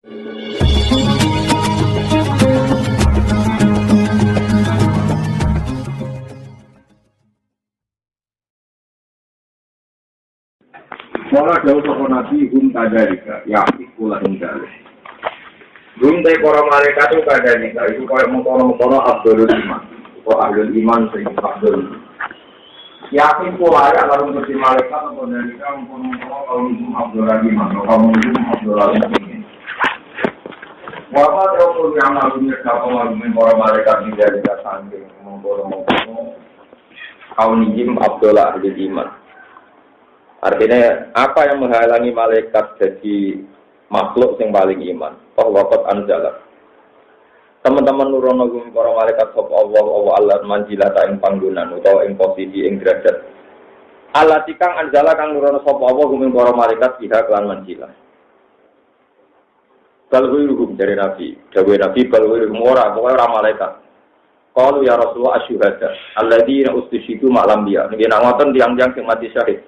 Mula jauh toko nabi hum kadarika, yakti pula hindale. Hum te para malaikat itu kadarika, itu kaya mengkono-mengkono Abdul Iman. Kok Abdul Iman sering Abdul. Yakti pula ya kalau untuk malaikat atau kadarika mengkono-mengkono kaum Abdul Iman, kaum Abdul Iman. Wapa teropul yang lalunya kapal lalunya para malaikat dari samping mengkono-mengkono kaum Abdul Iman. Artinya apa yang menghalangi malaikat jadi makhluk yang paling iman? Oh waqad anjala. Teman-teman nurono gum para malaikat sapa Allah manjilata ing panggonan utawa ing posisi ing derajat. Allati kang anjala kang nurono sapa Allah gum para malaikat biha kelan manjilah. Balwiruhum dari Nabi, dawuh Nabi balwiruhum ora malaikat. Qalu ya Rasulullah asyhadu alladzina ustishidu ma'lam biya. Nggih nak ngoten tiyang-tiyang sing mati syahid.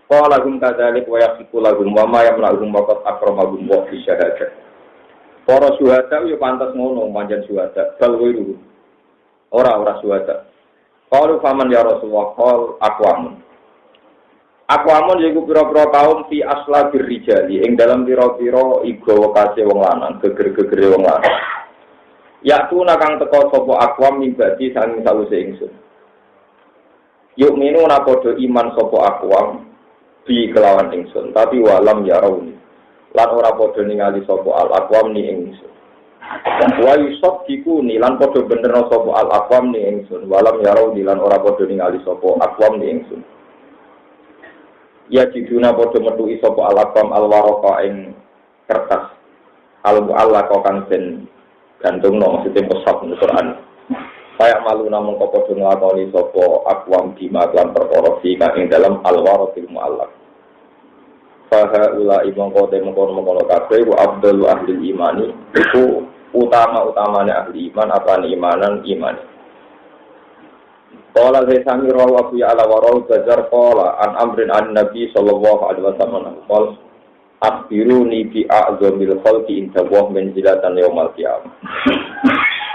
Qala hum kadzalik wa yaqiqu lahum wa ma yamna'uhum waqad akramahum wa fi syahadah. Para syuhada yo pantes ngono panjen syuhada bal wiru. Ora syuhada. Qalu faman ya Rasulullah qal aqwamun. Aqwamun yaiku pira-pira kaum fi aslabir rijali ing dalam pira-pira iga wekase wong lanang, geger-gegere wong lanang. Ya tuna kang teka sapa aqwam mibati sang sawise ingsun. Yuk minu na padha iman sapa aqwam di kelawan ingsun tapi walam ya rauni lan ora padha ningali sapa al aqwam ni ingsun wa yusab dikuni lan padha bener sapa al aqwam ni ingsun walam ya rauni lan ora padha ningali sapa aqwam ni ingsun ya jiduna padha metuki sapa al aqwam al warqa ing kertas al mu'allaq kang den gantungno maksudnya musab Quran kaya malu namung padha nglakoni sapa aqwam bima lan perkara ing dalam al warqil mu'allaq. Faha ula imam kote mengkono kabeh wa abdul ahli imani itu utama-utamane ahli iman apa imanan iman. Qala al-Haisami rawahu ya ala warau bazar qala an amrin an nabi sallallahu alaihi wasallam qala akhbiruni bi a'zamil khalqi inda wa manzilatan yaumil qiyamah.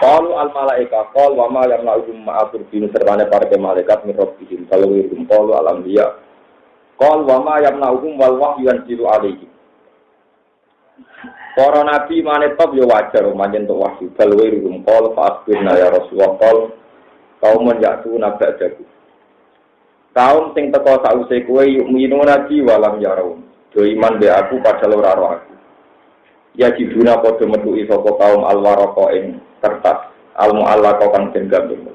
Qalu al-malaika qala wa ma yamna'uhum ma'atur bin sertane para malaikat min rabbihim kalau wirum qalu al-anbiya qal wa ma yamna'uhum wal wahyu yanzilu alaihi. Para nabi manetop yo wajar manjen tok wahyu bal wirum qal fa asbirna ya Rasulullah qal kaum menjatu nabadaku. Kaum sing teko sause kowe yuk minu nabi walam yarau. Do iman be aku padahal ora roh aku. Ya jiduna padha metuki sapa kaum alwarqa ing kertas al mu'allaq kang den gambung.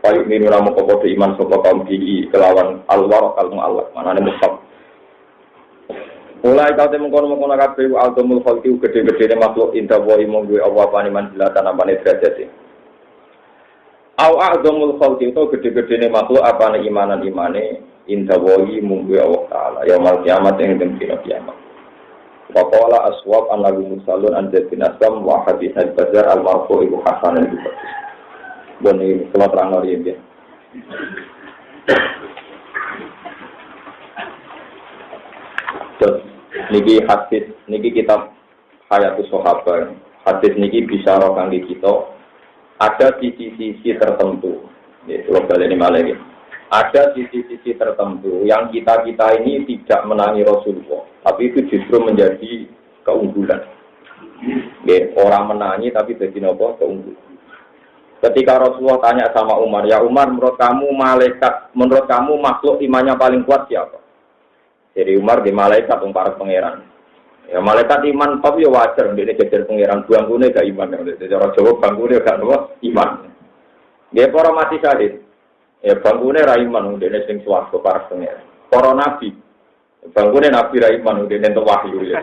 Payu minu namo padha iman sapa kaum iki kelawan alwarqa al mu'allaq manane musab. Mulai kau temu kono kabeh al-dumul khalqi gede-gedene makhluk inda wa imam gue Allah paniman dilatan apane derajate. Au a'zamul khalqi itu gede-gedene makhluk apane imanan imane inda wa imam gue Allah taala yaumul kiamat ing dina kiamat. Wa qala aswab annahu musallun an bin asam wa hadis al-bazar al-marfu ibu hasan al-bukhari. Bone kula terang ori ya. Niki hadis niki kitab Hayatus Sahabat. Hadis niki bisa kangge kita ada sisi-sisi tertentu. Ya, kalau balik ini malah ini. Ada sisi-sisi tertentu yang kita ini tidak menangi Rasulullah, tapi itu justru menjadi keunggulan. Ya, orang menangi tapi jadi nopo keunggulan. Ketika Rasulullah tanya sama Umar, ya Umar, menurut kamu makhluk imannya paling kuat siapa? Jadi Umar di malaikat para pangeran. Ya malaikat iman tapi ya wajar ndekne jejer pangeran bangkune gak iman. Cara Jawa bangkune gak nopo iman. Dia para mati syahid. Ya bangkune ra iman ndekne sing swarga para pangeran. Para nabi. Bangkune nabi ra iman ndekne entuk wahyu ya.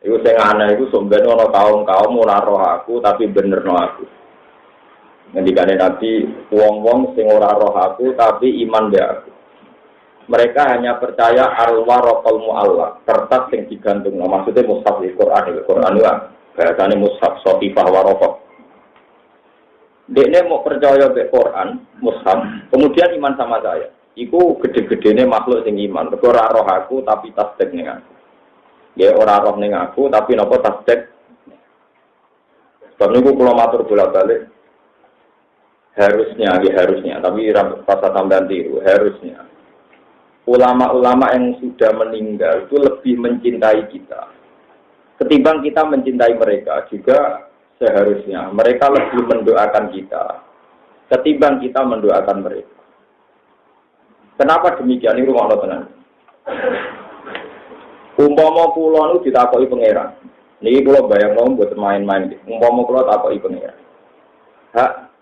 Iku sing ana iku sombene ana kaum ora roh aku tapi benerno aku. Ngendikane nabi wong-wong sing ora roh aku tapi iman be aku. Mereka hanya percaya al-waraqal mu'allaq, kertas yang digantung. Maksudnya mushaf di Quran itu bahasanya mushaf sotifah waraqah. Dekne mau percaya ke Quran, mushaf, kemudian iman sama saya. Iku gede-gedene makhluk sing iman. Ora roh aku tapi tasdik ning aku. Ya ora roh ning aku tapi napa tasdek. Sebab niku kula matur bolak-balik harusnya, tapi rasa tambahan tiru, harusnya ulama-ulama yang sudah meninggal itu lebih mencintai kita ketimbang kita mencintai mereka. Juga seharusnya mereka lebih mendoakan kita ketimbang kita mendoakan mereka. Kenapa demikian? Ini rumah tenan. Umpama kula niku ditakoki pangeran. Niki kula bayangno buat main-main iki. Umpama kula takoki pangeran. Hak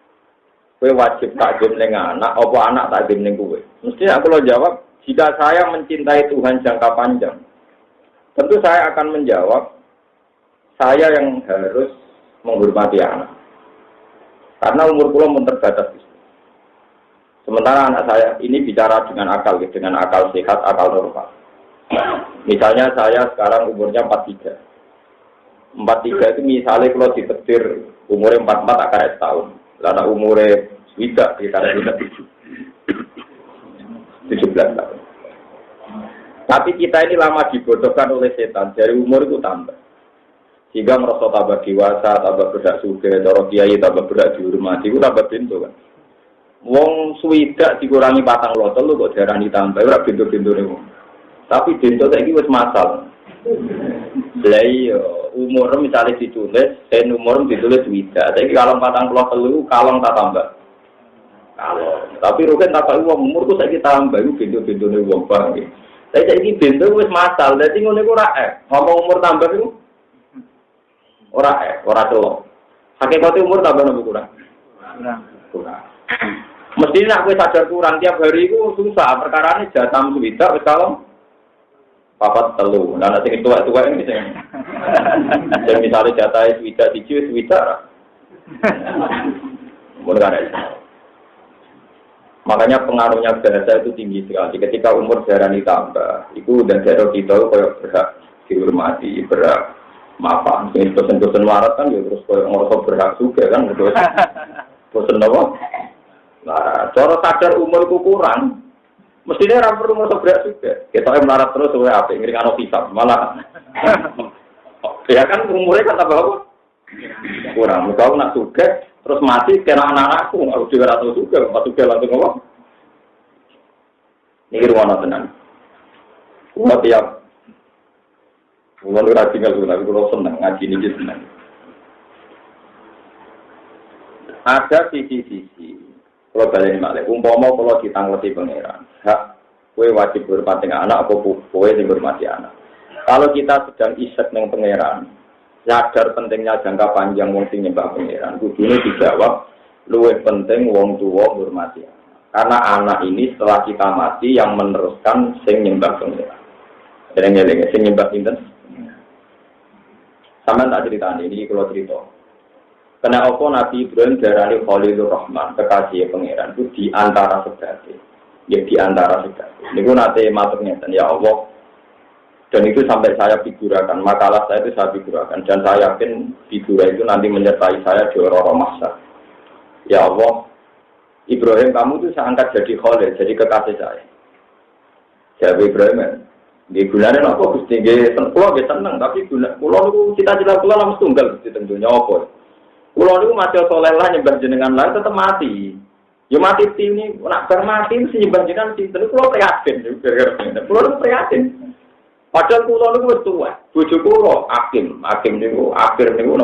kowe wajib takdim ning anak apa anak takdim ning kowe? Mesti aku lo jawab, jika saya mencintai Tuhan jangka panjang, tentu saya akan menjawab saya yang harus menghormati anak. Karena umur kula mun terbatas. Sementara anak saya ini bicara dengan akal sehat, akal normal. Misalnya saya sekarang umurnya 43. 43 itu misalnya kalau ditetir umurnya 44 akan setahun. Lalu umurnya tidak, kita 17 tahun. Tapi kita ini lama dibodohkan oleh setan, dari umur itu tambah. Sehingga merasa tambah dewasa, tambah berdak suge, cara kiai tambah berdak dihormati, itu tambah pintu kan. Wong swidak dikurangi patang lotol, lu kok jarang ditambah, ora pintu-pintu nih. Tapi pintu saiki wis masal. Lah iya, umur misalnya ditulis, umur ditulis swidak. Saiki kalong 43 kalong tak tambah. Kalong. Tapi rugen tak tahu umurku saiki tambah, iku pintu-pintune wong bang. Saiki pintu wis masal, dadi ngono iku ora ngomong umur tambah iku ora telok. Hakikate umur tambah nopo kurang? Kurang. Mesti nek kowe sadar kurang tiap hari iku susah, perkarane jatam swidak wis kalong papat telu. Nah nek sing tuwa-tuwa iki sing misale jatahe swidak siji wis swidak. Makanya pengaruhnya bahasa itu tinggi sekali. Ketika umur darani tambah, itu udah jatuh kita kayak berhak dihormati, berhak maafan. Ini dosen-dosen warat kan ya terus kayak ngorok berhak juga kan, dosen apa? Nah, cara sadar umurku kurang, mestinya orang perlu ngorok berhak juga. Kita yang melarat terus oleh apa? Ngiringan hisab malah. Ya kan umurnya kan tambah apa? Kurang. Kau nak juga. Terus mati kena anak-anakku, harus juga rata juga, pas juga langsung ngomong. Ini ruang tenan. Kalau tiap, kalau lu rajin nggak tapi kalau senang ngaji ini senang. Ada sisi-sisi. Kalau balik balik, umpama kalau ditangguti pangeran, hak, kue wajib berhormati anak, apa kue dihormati anak. Kalau kita sedang isek neng pangeran. Sadar pentingnya jangka panjang wong sing nyembah pangeran. Kudune dijawab luwih penting wong tuwa hormati. Karena anak ini setelah kita mati yang meneruskan sing nyembah pangeran. Eling-eling sing nyembah pinten? Sampeyan tak critani iki kula crito. Kena apa Nabi Ibrahim darani Khalilur Rahman, kekasih pangeran itu di antara sedate. Ya di antara sedate. Niku nate matur ngeten, ya Allah. Dan itu sampai saya figurakan, makalah saya itu saya figurakan. Dan saya yakin figura itu nanti menyertai saya di orang-orang mahsyar. Ya Allah, Ibrahim kamu itu saya angkat jadi khalil, jadi kekasih saya. Jawab Ibrahim, di gunanya apa? Gusti pulau dia seneng, tapi pulau itu cita-cita pulau langsung tunggal di tentunya apa? Pulau itu mati soleh lah nyembah jenengan lain tetap mati. Ya mati ini, nak bermati itu nyembah jenengan sih. Terus pulau prihatin juga. Pulau itu prihatin. Padahal kula niku wis tuwa. Bojo kula hakim niku akhir niku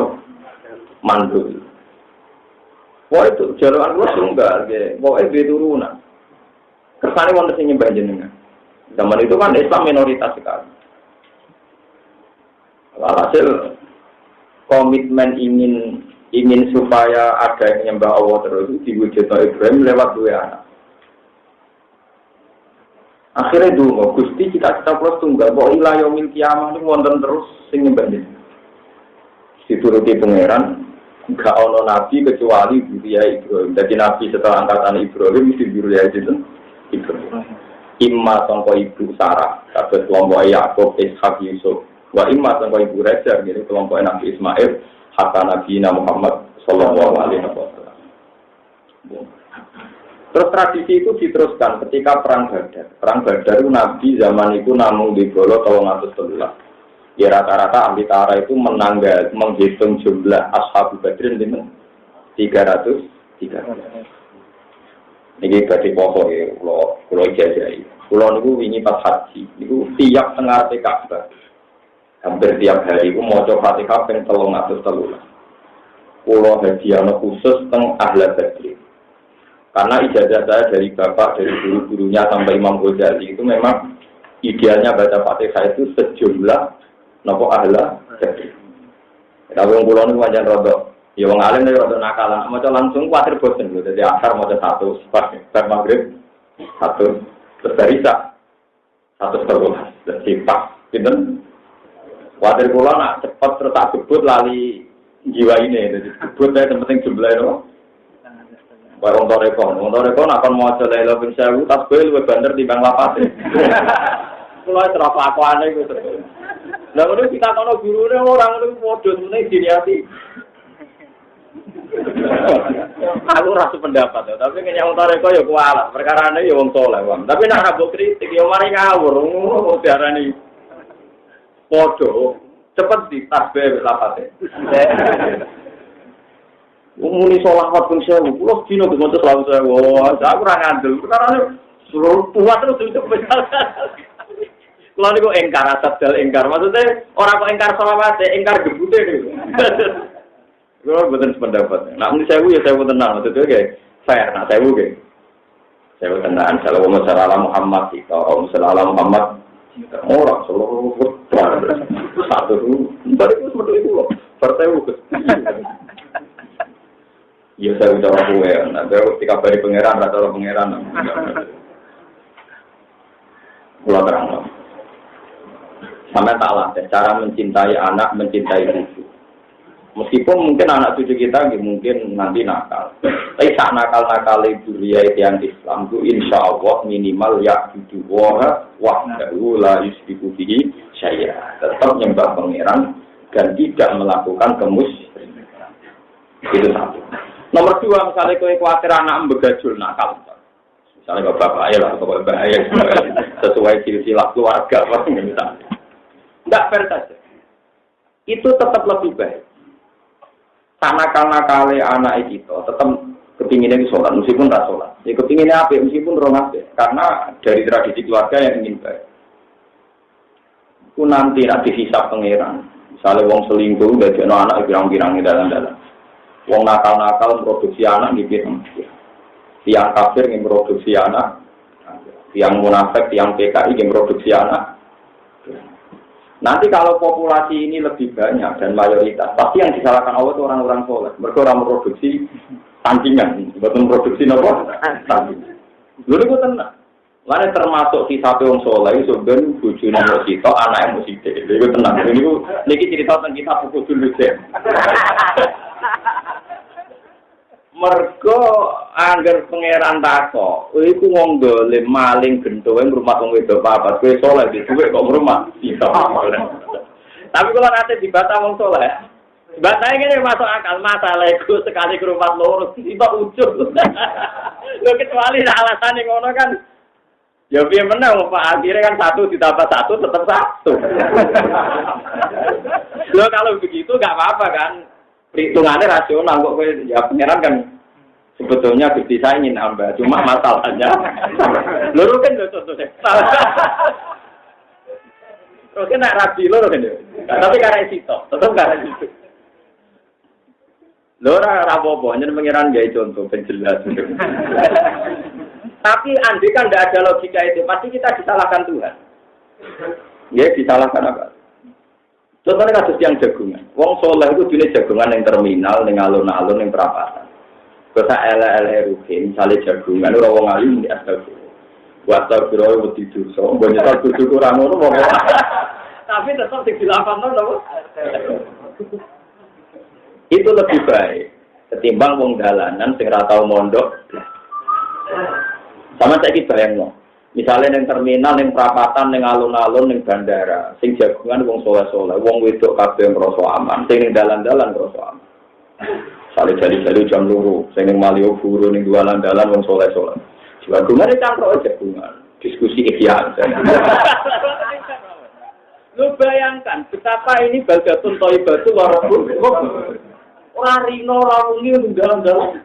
mandul. Wah itu jalan kula tunggal nggih. Pokoke duwe turunan. Kersane wonten sing nyembah jenengan. Zaman itu kan Islam minoritas sekali. Alhasil komitmen ingin supaya ada yang nyembah Allah terus diwujudkan Ibrahim lewat dua anak. Akhirnya dulu, Gusti cita-cita plus tunggal, bahwa ilah yaumil kiamah ini wonten terus sing nyembah jenengan. Dituruti pangeran, gak ono nabi kecuali Buria Ibrahim. Jadi nabi setelah angkatan Ibrahim mesti Buria Ibrahim. Imma sangka ibu Sarah, kabeh kelompok Yakub, Ishak, Yusuf. Wa imma sangka ibu Raja, gitu kelompok Nabi Ismail, hatta Nabi Muhammad sallallahu alaihi wasallam. Terus tradisi itu diteruskan ketika perang Badar. Perang Badar itu Nabi zaman itu namung di Bolo 313. Ya rata-rata ahli tara itu menghitung jumlah ashab Badrin itu 300. Ini berarti poso ya, kalau ijazah. Kalau niku ini pas haji, niku tiap tengah Ka'bah, hampir tiap hari itu mau coba Fatihah yang 313. Kalau hadiah khusus teng ahli Badrin. Karena ijazah saya dari bapak, dari guru-gurunya sampai Imam Ghazali itu memang idealnya baca Fatihah itu sejumlah nopo ahla jadi. Tapi wong kula niku pancen rada ya wong alim nek rada nakalan, maca langsung kuwatir bosen lho. Dadi akar maca 1 bar maghrib 1 terus barisa 1 terus. Dadi pas pinten. Kuwatir kula nak cepet terus tak gebut lali jiwa ini. Dadi gebut ae penting jumlahe lho. Wong toreko nak kon maca la ilaha illallah tasbih luwih banter timbang lapase. Kula terus akuane iku terus. Lah ngono kita kono gurune orang ngono padha sune diniati. Aku rasa pendapat tapi kenyang toreko ya kualat, perkarane ya wong saleh, Wam. Tapi nek ora mbok kritik ya mari ngawur, ngono diarani padha cepet ditasbih lapate. Muni sholawat pun saya, pulau dino tu montor selalu saya. Wah, aku orang ngandel. Karena seluruh kuat terus itu kalau ni kau engkar asap dal engkar, maksudnya orang kau engkar sholawat, engkar gebute ni. Kalau betul pendapat. Nak muni saya ya saya tenang, maksudnya ke fair. Nak saya ke saya tenang. Kalau masalah Muhammad kita, masalah Muhammad orang seluruh putra satu tu, balik tu seperti itu loh. Partai bukan. Ya saya udah kowe, nanti ketika bari pangeran atau pangeran. Kula terang. Sama salah cara mencintai anak, mencintai cucu. Meskipun mungkin anak cucu kita mungkin nanti nakal. Tapi sak nakal-nakal duriya yang Islam itu insyaallah minimal ya cucu wahdahu la yusyriku bihi syai'a. Tetap nyembah pangeran dan tidak melakukan kemusyrikan. Itu satu. Nomor 2, misalnya kau khawatir anak begajul nakal, misalnya bapak ayah atau bapak ayah sesuai silsilah keluarga, misalnya, tidak fair saja. Itu tetap lebih baik. Nakal anak itu tetap kepinginnya sholat, meskipun tak sholat. Ya kepinginnya apa? Meskipun rong apa? Karena dari tradisi keluarga yang ingin baik. Itu nanti hisab pangeran. Misalnya wong selingkuh, jadi anak pirang-pirang di dalam. Wong nakal-nakal produksi anak gitu. Tiang kafir yang produksi anak, tiang munafik, tiang PKI yang produksi anak. Nanti kalau populasi ini lebih banyak dan mayoritas, pasti yang disalahkan Allah itu orang-orang soleh. Mereka orang produksi tandingan, bukan produksi apa? Tandingan. Lalu itu tenang. Lalu termasuk si satu orang soleh itu sebenarnya bujurnya musito, anak yang musite. Lalu itu tenang. Ini cerita tentang kita pukul dulu deh. Mergo angger pangeran tako, iku wong dolim maling gentowe ngrumat wong wedok papat, kowe saleh di dhuwit kok ngrumat. Tapi kalau nate dibata wong saleh, dibatae ngene masuk akal, masalah iku sekali ngrumat loro tiba ujug. Lho kecuali alasane ngono kan. Ya piye menang Pak, akhirnya kan 1 ditambah 1 tetap 1. Lho kalau begitu enggak apa-apa kan. Perhitungannya rasional kok ya pangeran kan sebetulnya Gusti saya ingin nambah, cuma masalahnya loro kan lho contohnya. Terus kan rabi loro kan. Tapi karena itu, tetap karena itu. Loro rapopo nyen pangeran gawe contoh penjelas. Tapi andai kan tidak ada logika itu, pasti kita disalahkan Tuhan. Ya disalahkan apa? Contohnya kasus yang jagungan. Wong soleh itu jenis jagungan yang terminal, yang alun-alun, yang perapatan. Bisa LLRUG, misalnya jagungan, itu orang alim di astagfirullah. Astagfirullah itu dosa. Banyak tujuh kurang itu mau tapi tetap dilakukan loh. Itu lebih baik ketimbang wong dalanan sing ra tau mondok. Sama saiki bayangno. Misalnya yang terminal, yang perapatan, yang alun-alun, yang bandara, sing jagungan wong soleh-soleh, wong wedok kabeh ngrasa aman, sing ning dalan-dalan ngrasa aman. Sale jali-jali jam loro, sing ning Malioboro ning dalan-dalan wong soleh-soleh. Jagungan itu cangkruk jagungan, diskusi ikhya. Lu bayangkan betapa ini baldatun thayyibatu wa rabbul. Ora rino ora wengi dalan-dalan.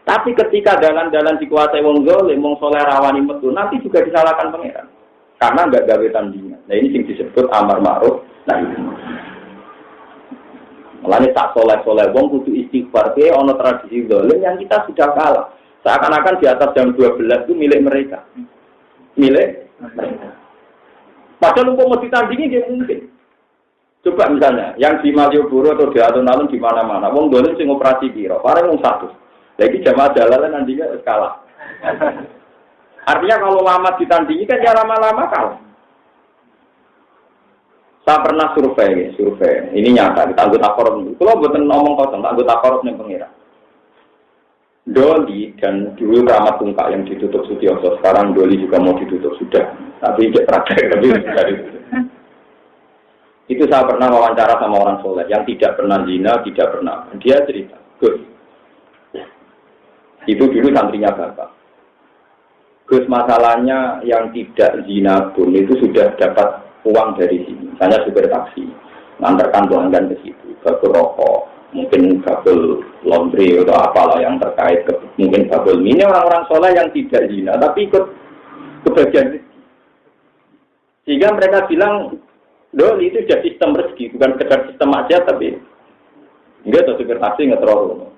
Tapi ketika dalan-dalan dikuasai wong zalim, wong saleh rawani metu, nanti juga disalahkan pangeran. Karena enggak gawe tandingan. Nah ini yang disebut amar ma'ruf nahi munkar. Mulane tak saleh-saleh wong kudu istighfar. Ki ana tradisi zalim yang kita sudah kalah. Seakan-akan di atas jam 12 itu milik mereka. Milik mereka. Padahal umpama ditandingi dia mungkin. Coba misalnya, yang di Malioboro atau di alun-alun di mana-mana, wong dolen sing operasi piro, paling wong 100. Lagi jamaah jalalan nantinya kalah. Artinya kalau lama ditandingi kan ya lama-lama kalah. Saya pernah survei. Ini nyata, kita anggota korup. Kalau buatan ngomong kosong, anggota korup yang pengira. Doli dan dulu Rahmat Tungkak yang ditutup Sutioso, sekarang Doli juga mau ditutup sudah. Tapi tidak praktek, tapi sudah ditutup. Itu saya pernah wawancara sama orang soleh yang tidak pernah zina, tidak pernah. Dia cerita, Gus, itu dulu santrinya bapak. Gus, masalahnya yang tidak zina pun itu sudah dapat uang dari sini. Misalnya supir taksi, ngantarkan pelanggan ke situ, ke rokok, mungkin kabel laundry atau apalah yang terkait, mungkin kabel ini orang-orang soleh yang tidak zina, tapi ikut kebagian rezeki. Sehingga mereka bilang, loh itu sudah sistem rezeki, bukan sekedar sistem aja, tapi enggak tuh supir taksi nggak terlalu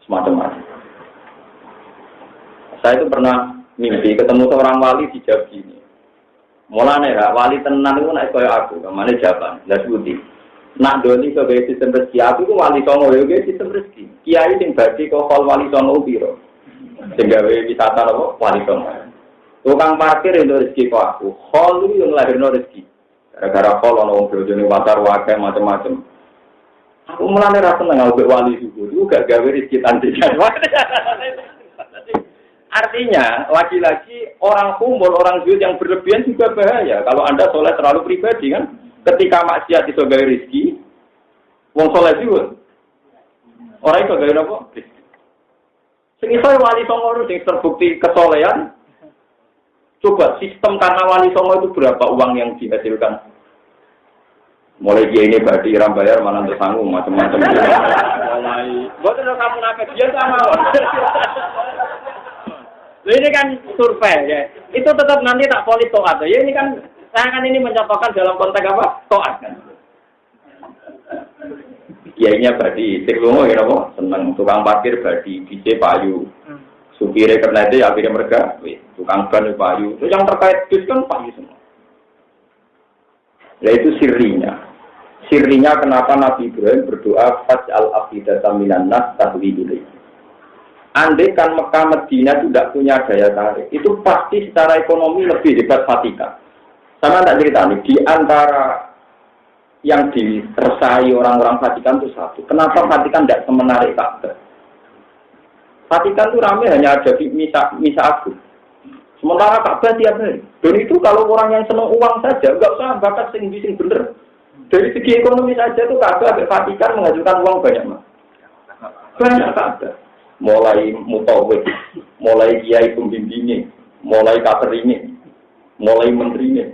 semacam-macam. Saya itu pernah mimpi ketemu seorang wali di Jambi ini. Mulane ya, wali tenan itu naik kaya aku, kemana jawaban, las budi. Nak doni sebagai sistem rezeki, aku itu wali songo, ya sistem rezeki. Kiai sing bagi kok wali songo biro, sehingga wisata apa wali songo. Tukang parkir itu rezeki kok aku, holu yang lahirno rezeki. Gara-gara kalau orang berjoni watar wakai macam-macam. Aku mulai rasa nggak wali juga gak gawe rezeki tantikan. Artinya, lagi-lagi orang kumpul, orang zuhud yang berlebihan juga bahaya. Kalau Anda soleh terlalu pribadi kan, ketika maksiat itu gawe rezeki, wong soleh zuhud. Orang itu gawe apa? Semisal wali songo itu terbukti kesolehan. Coba sistem karena wali songo itu berapa uang yang dihasilkan? Mulai dia ini badi ram bayar mana untuk sanggup macam-macam. Mulai, buat kamu nakal dia sama. Ini kan survei ya. Itu tetap nanti tak polis toat ya. Ini kan saya kan ini mencontohkan dalam konteks apa? Toat kan. Kiainya badi, seklongo ya apa? Seneng tukang parkir badi, DJ payu. Supire karena itu akhirnya mereka, tukang ban payu. Itu yang terkait bis kan payu semua. Ya itu sirinya. Sirinya kenapa Nabi Ibrahim berdoa faj'al afidatan minan nas tahwi ilaih. Andai kan Mekah Medina tidak punya daya tarik, itu pasti secara ekonomi lebih hebat Vatikan. Sama tak cerita nih, di antara yang diresai orang-orang Vatikan itu satu. Kenapa Vatikan tidak semenarik Ka'bah? Vatikan itu ramai hanya ada di misa agung. Sementara Ka'bah tiap hari. Dan itu kalau orang yang senang uang saja, enggak usah bakat sing bener. Dari segi ekonomi saja itu Ka'bah Vatikan menghasilkan uang banyak mas. Banyak Ka'bah. Mulai mutawid, mulai kiai pembimbingnya, mulai kateringnya, mulai menterinya.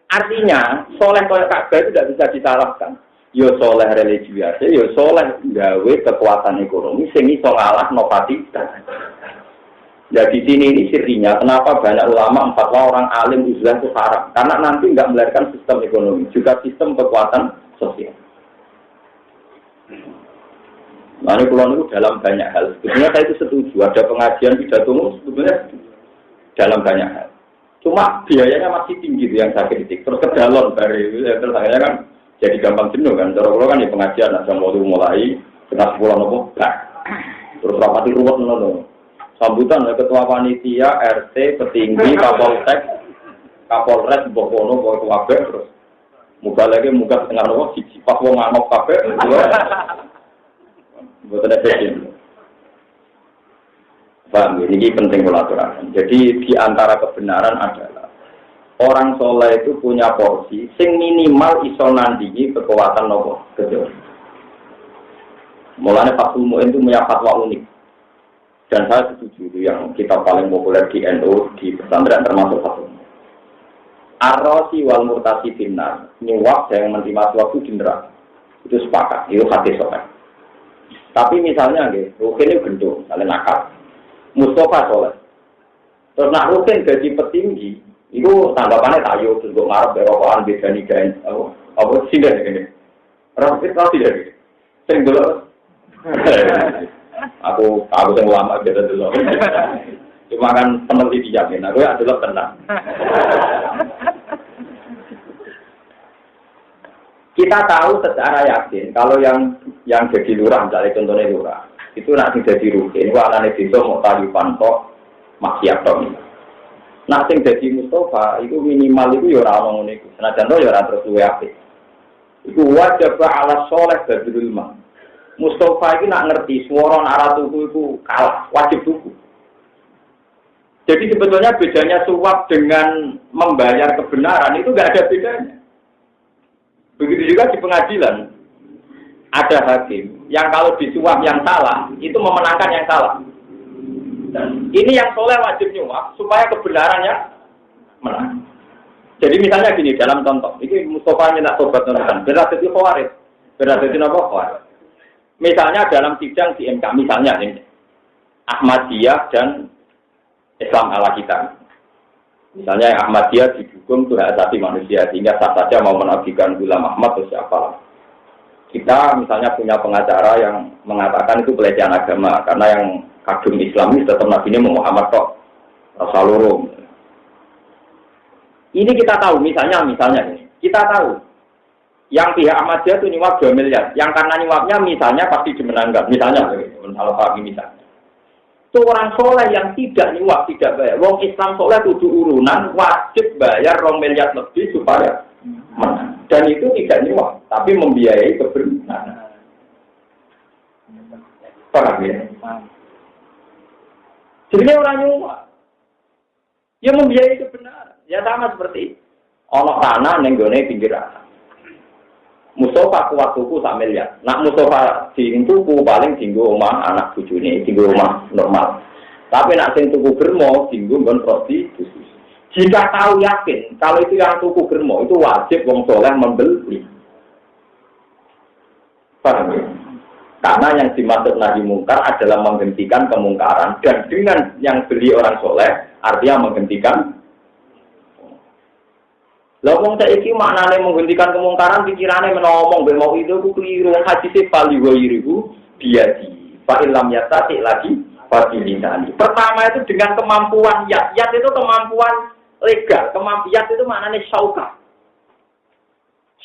Artinya, soleh kaya Ka'bah itu tidak bisa disalahkan. Yo soleh religius, yo soleh gawe kekuatan ekonomi, sing iso ngalahno Vatikan. Jadi sini ini sirinya, kenapa banyak ulama fatwa orang alim uzlah itu haram? Karena nanti nggak melahirkan sistem ekonomi, juga sistem kekuatan sosial. Nah ini pulau itu dalam banyak hal. Sebetulnya saya itu setuju. Ada pengajian pidato sebetulnya dalam banyak hal. Cuma biayanya masih tinggi yang saya kritik. Terus ke dalam dari terus akhirnya kan jadi gampang jenuh kan. Cara pulau kan di pengajian ada mulai setengah 10 nopo. Terus rapati ruwet nopo. Sambutan ketua panitia RT petinggi Kapolres Bokono Bokowabe terus. Muka lagi muka setengah nopo. Pas wong nganok kafe. Buat ada sesi. Paham, ini penting kolaborasi. Jadi di antara kebenaran adalah orang soleh itu punya porsi, sing minimal iso nandingi kekuatan nopo kecil. Mulanya Fatul Mu'in itu punya fatwa unik. Dan saya setuju yang kita paling populer di NU di pesantren termasuk satu. Ar-Rasi wal murtasi finnar, nyuap yang menerima suap itu di neraka. Itu sepakat, itu hadis sopan. Tapi misalnya, Rukin itu gendong, misalnya nakal. Mustafa soleh. Terus nak Rukin gaji petinggi, itu tanggapannya tayo, terus gue ngarep berokokan, beda nigain. Apa sih gak ini? Rukin tau tidak ini? Sering dulu. Aku yang lama gitu dulu. Cuma kan peneliti dijamin, aku ya dulu tenang. Kita tahu secara yakin kalau yang jadi lurah, misalnya contohnya lurah, itu nanti jadi rutin. Itu anaknya desa mau tali pantok maksiat dong. Nah, sing jadi Mustafa itu minimal itu ya orang ngomong itu. Senajan to ya orang terus luwe apik. Itu wajib ala soleh badrul ma. Mustafa itu nak ngerti suara arah tuku itu kalah, wajib tuku. Jadi sebetulnya bedanya suap dengan membayar kebenaran itu nggak ada bedanya. Begitu juga di pengadilan, ada hakim yang kalau disuap yang salah, itu memenangkan yang salah. Dan ini yang soleh wajib nyuap supaya kebenarannya menang. Jadi misalnya gini, dalam contoh, ini Mustafa minta tobat teman-teman, berarti itu khawarij. Berarti itu apa? Khawarij. Misalnya dalam sidang di MK, misalnya ini, Ahmadiyah dan Islam ala kita. Misalnya yang Ahmadiyah dihukum itu hak asasi manusia, sehingga sah saja mau menafikan Ghulam Ahmad atau siapa. Kita misalnya punya pengacara yang mengatakan itu pelecehan agama, karena yang kagum Islamis tetap nabinya Muhammad kok Rasulullah. Ini kita tahu, misalnya ini, kita tahu. Yang pihak Ahmadiyah itu nyuap 2 miliar, yang karena nyuapnya misalnya pasti dimenangkan, misalnya, kalau pagi misalnya. Itu orang soleh yang tidak nyuap, tidak bayar. Wong Islam soleh kudu urunan, wajib bayar 2 miliar lebih supaya menang. Dan itu tidak nyuap, tapi membiayai kebenaran. Paham ya? Jadi orang nyuap, ya membiayai kebenaran. Ya sama seperti ono tanah nenggone pinggir tanah. Mustafa kuat tuku 1 miliar. Nak Mustafa sing tuku paling dinggo omah anak bojone, dinggo omah normal. Tapi nak sing tuku germo dinggo nggon prostitusi. Jika tahu yakin kalau itu yang tuku germo itu wajib wong soleh membeli. Paham ya? Karena yang dimaksud nahi mungkar adalah menghentikan kemungkaran, dan dengan yang beli orang soleh artinya menghentikan. Lah wong saiki maknane menghentikan kemungkaran pikirane menomong ben mau itu ku keliru hadis pali wa yiribu biadi. Fa illam yatati lagi fadilinani. Pertama itu dengan kemampuan yat itu kemampuan legal, kemampuan itu maknane syauka.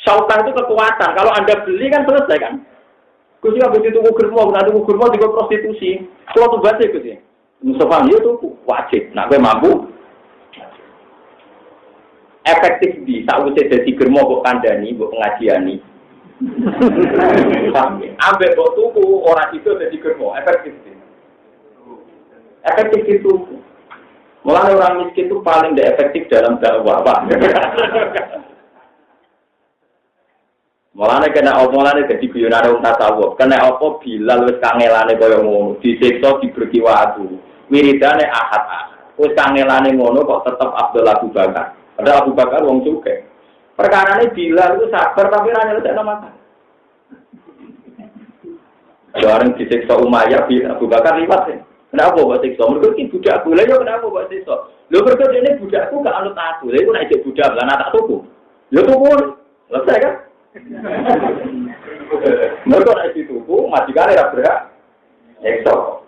Syauka itu kekuatan. Kalau Anda beli kan selesai kan? Kuwi apa itu tuku germo, nek tuku germo juga prostitusi. Kalau tuh baca itu sih. Mustafa itu wajib. Nak kowe mampu efektif di sakwise dadi germo kok kandhani, kok pengajiani. Ambek kok tuku ora itu dadi germo, efektif. Efektif itu. Mulai orang miskin itu paling tidak efektif dalam dakwah, Pak. Mulane kena omongane dadi guyonane wong tasawuf. Kena apa Bilal wis kangelane kaya ngono, disiksa diberi watu. Wiridane ahad. Wis kangelane ngono kok tetep Abdul Abu Bakar. Padahal Abu Bakar wong sugih. Perkarane Bilal itu sabar tapi ora nyelesaikan masalah. Bareng disiksa Umayyah bin Abu Bakar liwat. Kenapa kok siksa? Mergo iki budakku. Lah yo kenapa kok siksa? Lho mergo dene budakku gak anut aku. Lha iku nek jek budak lan tak tuku. Lho tuku. Selesai kan? Mergo nek dituku majikane ra berhak siksa.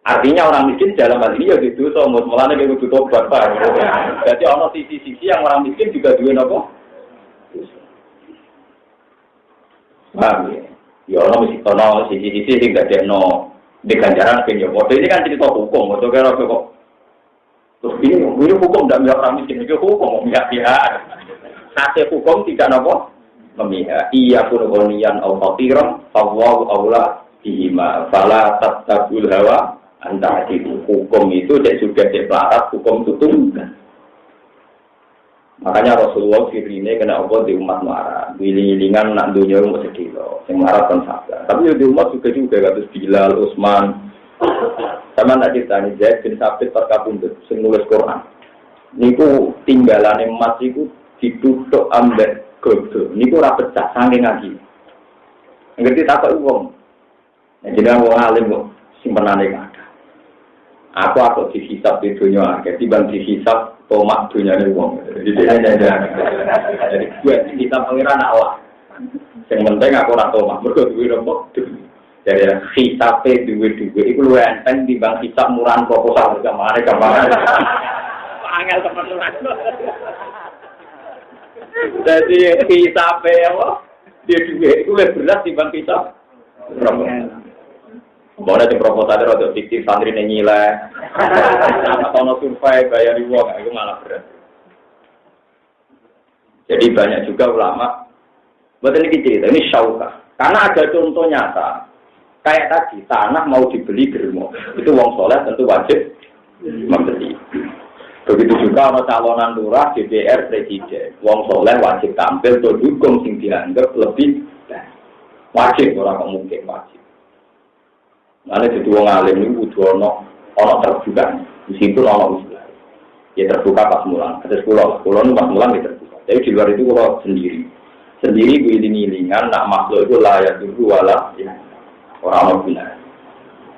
Artinya orang miskin dalam hal ini ya gitu, so mulanya kayak gitu tobat pak. Jadi ono sisi-sisi yang orang miskin juga duwe nopo. Paham ya? Ya ono sisi-sisi sing gak ada no di ganjaran penjopot. Ini kan cerita hukum, atau kira kok. Terus ini hukum tidak memihak orang miskin, itu hukum memihak pihak. Nasib hukum tidak nopo memihak. Iya kurunian al-faqiran, fawwahu awla bihima, fala tatabul hawa. Antara itu hukum itu sudah dipelarat, hukum itu tunggal. Makanya Rasulullah firine kena apa di umat marah, wiling-wilingan nak dunia mau sedih loh. yang melarat kan sabar. Tapi di umat juga kados Bilal, Utsman. Sama tak ceritani Zaid bin Sabit perkapundhut sing nulis Quran. Niku tinggalane emas iku dituthuk ambek godho. Niku ora pecah saking ngaji. Ngerti tak wong. Nek jeneng wong alim kok simpenane kathah. Aku dihisab di dunia akeh, timbang dihisab tomak dunyane wong. Jadi gue kita pengiran Allah. Yang penting aku ora tomak, mergo duwe nopo. Dari hisabe duwe-duwe iku luwih enteng timbang hisab murahan proposal gamane. Angel teman-teman. Jadi hisabe apa? Dia duwe iku luwih berat timbang hisab proposal. Boleh di proposal itu fiktif santri nyileh, sama tono survei bayar uang, itu malah berat. Jadi banyak juga ulama, betul ini cerita ini syaukah, karena ada contoh nyata, kayak tadi tanah mau dibeli germo, itu wong soleh tentu wajib membeli. Begitu juga ada calonan lurah, DPR, presiden, wong soleh wajib tampil atau dukung sing dianggap lebih wajib orang mungkin wajib. Nanti jadi wong alim ini kudu ono terbuka, meskipun ono usul. Ya terbuka pas mulang, terus pulau nu pas mulang ya terbuka. Jadi di luar itu kalau sendiri guling-gilingan, nak makhluk itu layak dulu wala, ya orang benar.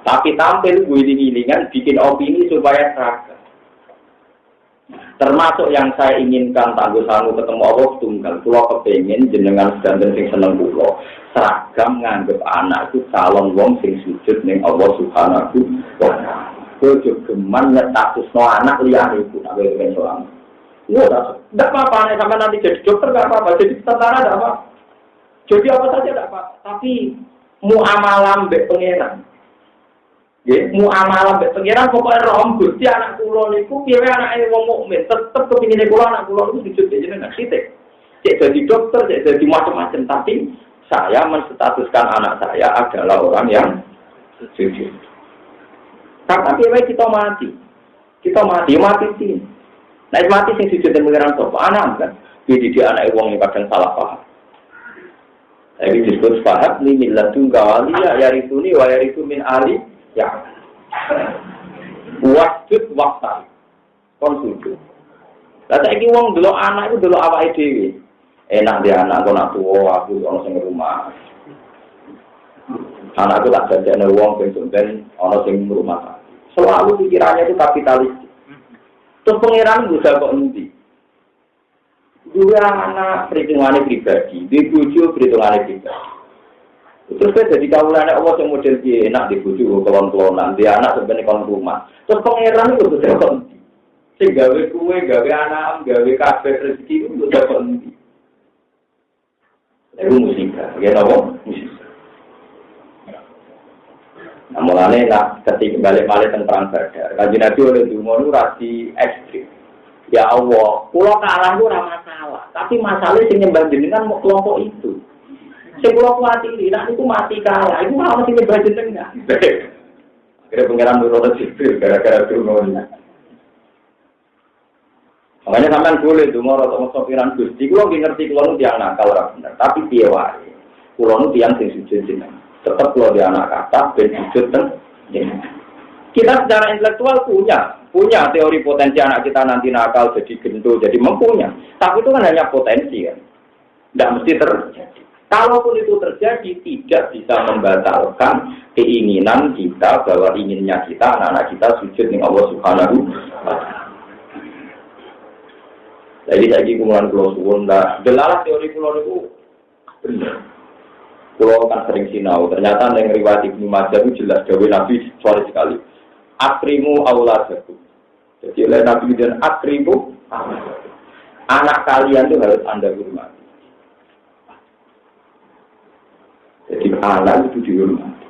Tapi tampil guling-gilingan bikin opini supaya seragam. Termasuk yang saya inginkan tangguh sanu ketemu Allah tunggal. Pulau kepengen jenengan sedanten sing seneng pulau seragam nganggep anak itu calon wong sing sujud ning Allah Subhanahu wa taala. Bojo geman nyetatusno anak liyane iku nek ben soal. Enggak apa-apa nek sampean nanti jadi dokter enggak apa-apa, jadi tentara enggak apa. Jadi apa saja enggak apa. Tapi muamalah mbek pangeran. Nggih, muamalah mbek pangeran pokoke rom Gusti anak kula niku piye anake wong mukmin, tetep kepingine kula anak kula niku sujud jenengan sithik. Cek jadi dokter, cek jadi macam-macam, tapi saya menstatuskan anak saya adalah orang yang sujud. Karena kita mati sih. Nah mati sing sujud dan mengeran sopo anak kan. Jadi dia anak wong yang kadang salah paham. Jadi disebut faham ni millatun kawaliya yarituni wa yaritu min ali ya. Wajud waktu kon sujud. Lah saiki wong delok anak itu delok awake dhewe. Enak dia anak kok nak tuwa aku ono sing rumah. Anakku tak jajane wong ben ono sing rumah. Selalu pikirannya itu kapitalis. Terus pengiran bisa kok nanti. Dua anak perhitungannya pribadi, di bojo perhitungannya pribadi. Terus saya jadi kaulannya Allah yang model dia enak di bojo kelon-kelonan, dia anak sebenarnya kolon rumah. Terus pengiran itu bisa kok nanti. Sing gawe kue, gawe anak, gawe kafe rezeki itu bisa kok nanti. Itu musibah, ya nopo musibah. Nah, mulanya nak ketika balik-balik tentang Badar, Kanjeng Nabi oleh Dumonu rasi ekstrim. Ya Allah, pulau kalah itu ora masalah, tapi masalahnya sing nyembah jenengan mau kelompok itu. Sing pulau kuat ini, nak itu mati kalah, itu malah sing nyembah jenengan. Akhirnya pengiran Nurul Jibril gara-gara Dumonu. Makanya sampean boleh Dumonu atau sopiran Gusti, kulo ngerti kulo nu tiang nakal ora bener, tapi piye wae. Kulo nu tiang sing sujud jenengan. Tetap kalau dia anak kata bersujud kita secara intelektual punya teori potensi anak kita nanti nakal jadi gendut jadi mempunyai, tapi itu kan hanya potensi kan, tidak mesti terjadi. Kalaupun itu terjadi tidak bisa membatalkan keinginan kita bahwa inginnya kita anak-anak kita sujud dengan Allah Subhanahu wa taala. Jadi saya kumpulan pulau suwun dah delalah teori pulau itu benar. Pulau kan sering sinau, ternyata yang riwayat Ibnu Majah itu jelas dawuh Nabi sorry sekali. Akrimu auladakum. Jadi oleh Nabi dan akrimu anak kalian itu harus Anda hormati. Jadi anak itu dihormati.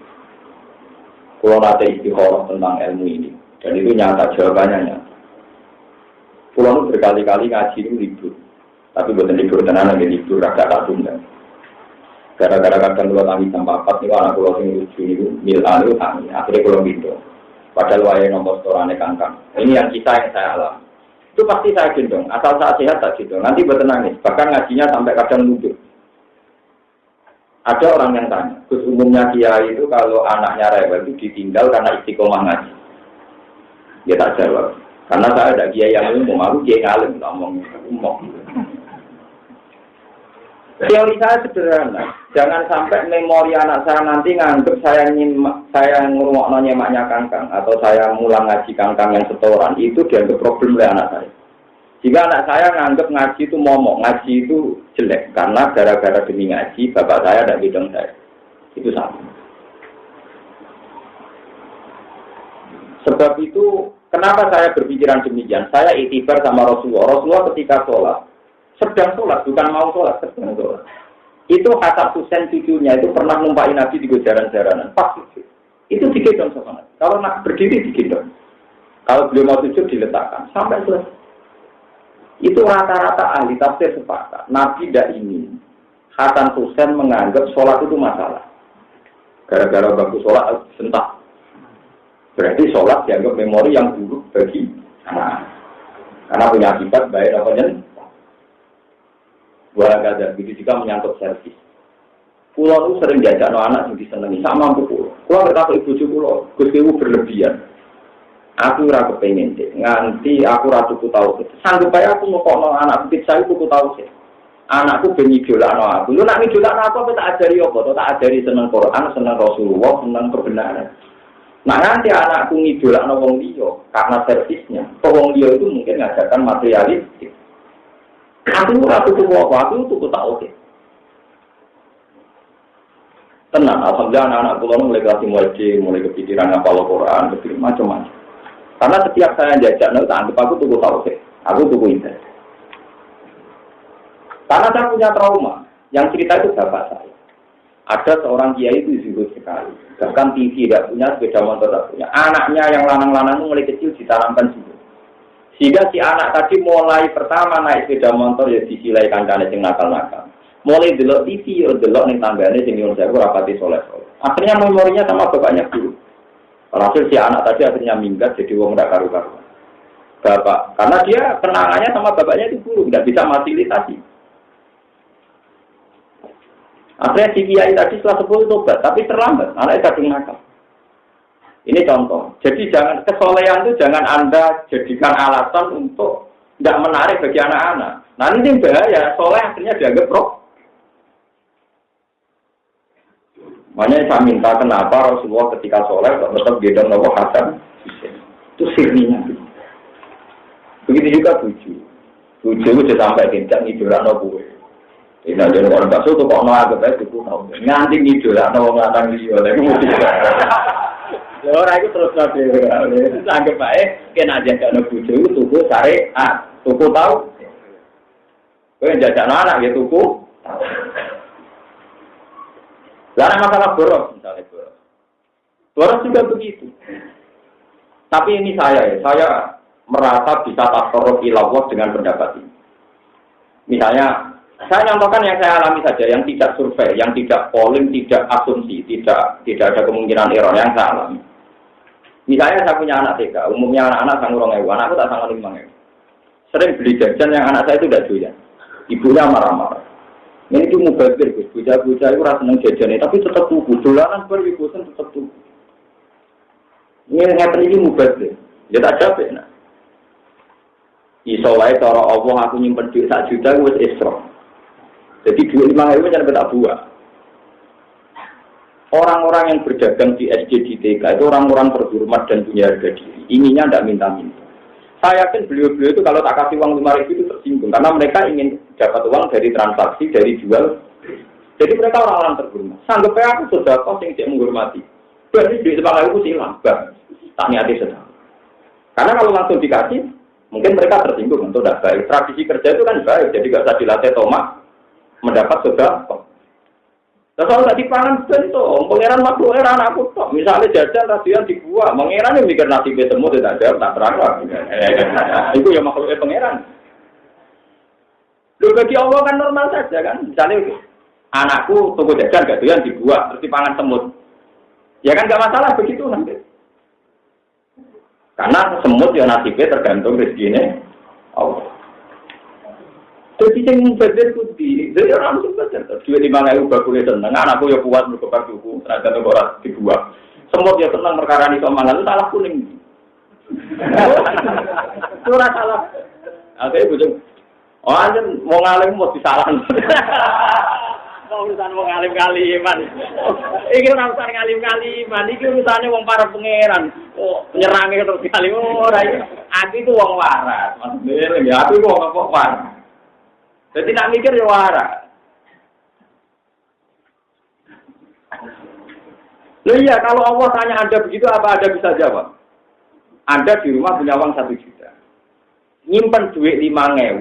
Pulau nanti istikharah tentang ilmu ini dan itu nyata jawabannya nyata. Pulau itu berkali-kali ngaji itu libur, tapi bukan libur tenan lagi libur agak tunda. Gara-gara kadang kalau tangi sampai 4 nih anak pulau sing lucu itu milan itu tangi akhirnya pulau gitu padahal wayai nomor storane kangkang ini yang kisah yang saya alami itu pasti saya gendong asal saat sehat tak gendong nanti bertenangis bahkan ngajinya sampai kadang lucu Ada orang yang tanya, Gus umumnya kiai itu kalau anaknya rewel itu ditinggal karena istiqomah ngaji. Dia tak jawab. Karena saya ada kiai yang umum, aku kiai ngalim, ngomong. Teori saya sederhana, jangan sampai memori anak saya nanti nganggep saya ngurungokno nyemaknya kangkang atau saya mulang ngaji kangkang yang setoran itu dianggap problem oleh anak saya. Jika anak saya nganggep ngaji itu momok, ngaji itu jelek karena gara-gara demi ngaji bapak saya dan bidang saya. Itu sama. Sebab itu kenapa saya berpikiran demikian? Saya iktibar sama Rasulullah. Rasulullah ketika sholat, sedang sholat, bukan mau sholat, sedang sholat. Itu Hasan Husain cucunya itu pernah numpain Nabi di jaran-jaranan. Pas itu digendong sama Nabi. Kalau nak berdiri digendong. Kalau beliau mau sujud diletakkan sampai selesai. Itu rata-rata ahli tafsir sepakat. Nabi tidak ingin Hasan Husain menganggap sholat itu masalah. Gara-gara bagus sholat sentak. Berarti sholat dianggap memori yang buruk bagi anak. Karena punya akibat baik apa jen. Walaupun begitu juga menyangkut servis. Pulau itu sering diajak anak yang disenangi sama mampu pulau. Pulau berkata ibu pulau, Gus Dewu berlebihan. Aku ora kepengin sih, nganti aku ra tuku tau. Sanggup ae aku ngokno anak putih saya tuku tau sih. Anakku ben idolakno aku. Lu nak idolakno aku tak ajari apa? Tak ajari seneng Quran, seneng Rasulullah, seneng kebenaran. Nah nanti anakku ngidolakno wong liya karena servisnya. Wong liya itu mungkin ngajarkan materialistik. Aku ora tuku apa, aku tuku tau sih. Tenang, alhamdulillah anak-anak kula mulai kelas mulai kepikiran ngapal Quran, kepikiran macam-macam. Karena setiap saya jajak, tak anggap aku tuku tauhid, aku tuku ibadah. Karena saya punya trauma, yang cerita itu bapak saya. Ada seorang kiai itu zuhud sekali, bahkan TV tidak punya, sepeda motor tidak punya. Anaknya yang lanang-lanang itu mulai kecil ditanamkan zuhud. Sehingga si anak tadi mulai pertama naik sepeda motor ya disilai kancane sing nakal-nakal. Mulai delok TV ya delok ning tanggane sing nyuwun sewu rapati soleh. Akhirnya memorinya sama bapaknya dulu. Alhasil si anak tadi akhirnya minggat jadi wong ndak karu-karuan. Bapak, karena dia kenangannya sama bapaknya itu buruk, nggak bisa fasilitasi. Akhirnya si kiai tadi setelah 10 tobat, tapi terlambat, anaknya kadung nakal. Ini contoh. Jadi jangan kesolehan itu jangan Anda jadikan alasan untuk tidak menarik bagi anak-anak. Nah ini bahaya, soleh akhirnya dianggap roh. Makanya saya minta kenapa Rasulullah ketika soleh tetap gendong Nabi Hasan itu sirninya. Begitu juga buju itu sampai tidak ngidolan Nabi. Ini aja orang bakso tuh kok nolak ke itu nganti ngidolan Nabi nganti ngidolan. Orang itu terus nabi. Anggap baik kena jaga buju itu tuku syariat, tuku tahu. Kau yang jaga anak ya tuku. Lalu masalah boros, misalnya boros juga begitu. Tapi ini saya merasa bisa takarrub ilawah dengan pendapat ini. Misalnya, saya contohkan yang saya alami saja, yang tidak survei, yang tidak polling, tidak asumsi, tidak ada kemungkinan error yang saya alami. Misalnya saya punya anak TK, umumnya anak-anak sangat orang anakku tak sangat 5.000. Sering beli jajan yang anak saya itu tidak doyan. Ibunya marah-marah. Ini itu mubazir, bocah-bocah itu rasa senang jajan, tapi tetap tuku. Dolanan berwibusan tetap tuku. Ini ngeten ini mubazir. Ya tak capek, nak. Iso wae cara Allah aku nyimpen duit 1 juta wis isra. Jadi duit 5.000 jangan tak buah. Orang-orang yang berdagang di SJDTK itu orang-orang terhormat dan punya harga diri. Inginnya tidak minta-minta. Saya yakin beliau-beliau itu kalau tak kasih uang 5.000 itu tersinggung. Karena mereka ingin dapat uang dari transaksi, dari jual. Jadi mereka orang-orang terhormat. Sanggupnya aku sudah kos yang tidak menghormati. Berarti duit 5.000 itu hilang. Tak niati sedang. Karena kalau langsung dikasih, mungkin mereka tersinggung untuk tidak baik. Tradisi kerja itu kan baik. Jadi tidak usah dilatih tomak. Mendapat sudah kos. Nah, kalau tidak dipangan bentuk, pengeran makhluk era anakku kok. Misalnya jajan rasian dibuat, pengeran yang mikir nasi ketemu tidak jawab, tak terang. Itu ya makhluknya pengeran. Loh bagi Allah kan normal saja kan. Misalnya anakku tunggu jajan gak doyan dibuat, terus dipangan semut. Ya kan gak masalah begitu nanti. Karena semut ya nasibnya tergantung rezekinya Allah. Jadi sing mubazir kuwi, jadi orang mubazir. Duit 5.000 bakule seneng, anakku ya puas mergo bakulku, ternyata ora dibuang. Semut ya seneng perkara iso mangan, itu salah kuning. Ora salah. Oke, bujung. Oh, anjen mau ngalim mau disalahkan. Kok urusan wong alim kaliman. Iki ora urusan alim kaliman, iki urusane wong para pangeran. Oh, nyerange terus kali ora iki. Aku itu wong waras. Maksudnya ya aku wong apa waras. Jadi nak mikir ya waras. Loh iya, kalau Allah tanya Anda begitu apa Anda bisa jawab? Anda di rumah punya uang 1 juta. Nyimpen duit 5.000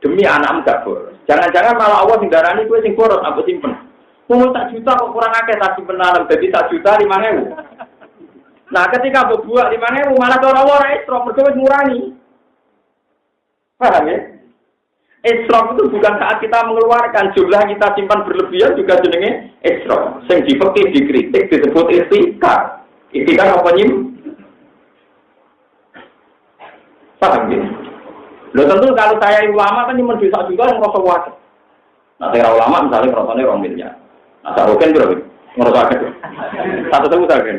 demi anak enggak boros. Jangan-jangan malah Allah sindarani kowe sing boros apa simpen. Umur 1 juta kok kurang akeh tak simpen alam dadi 1 juta 5.000. Nah, ketika berbuat 5.000 malah cara ora ekstra mergo wis ngurani. Paham ya? Ekstra itu bukan saat kita mengeluarkan jumlah kita simpan berlebihan juga jenenge ekstra. Sing dipekih dikritik disebut istikar. Istikar apa nyim? Paham ya? Loh tentu kalau saya ulama kan cuma bisa juga yang merasa wakil. Nah saya ulama misalnya merasanya 2 miliar. Nah saya roken berapa? Merasa wakil. 1 juta kan?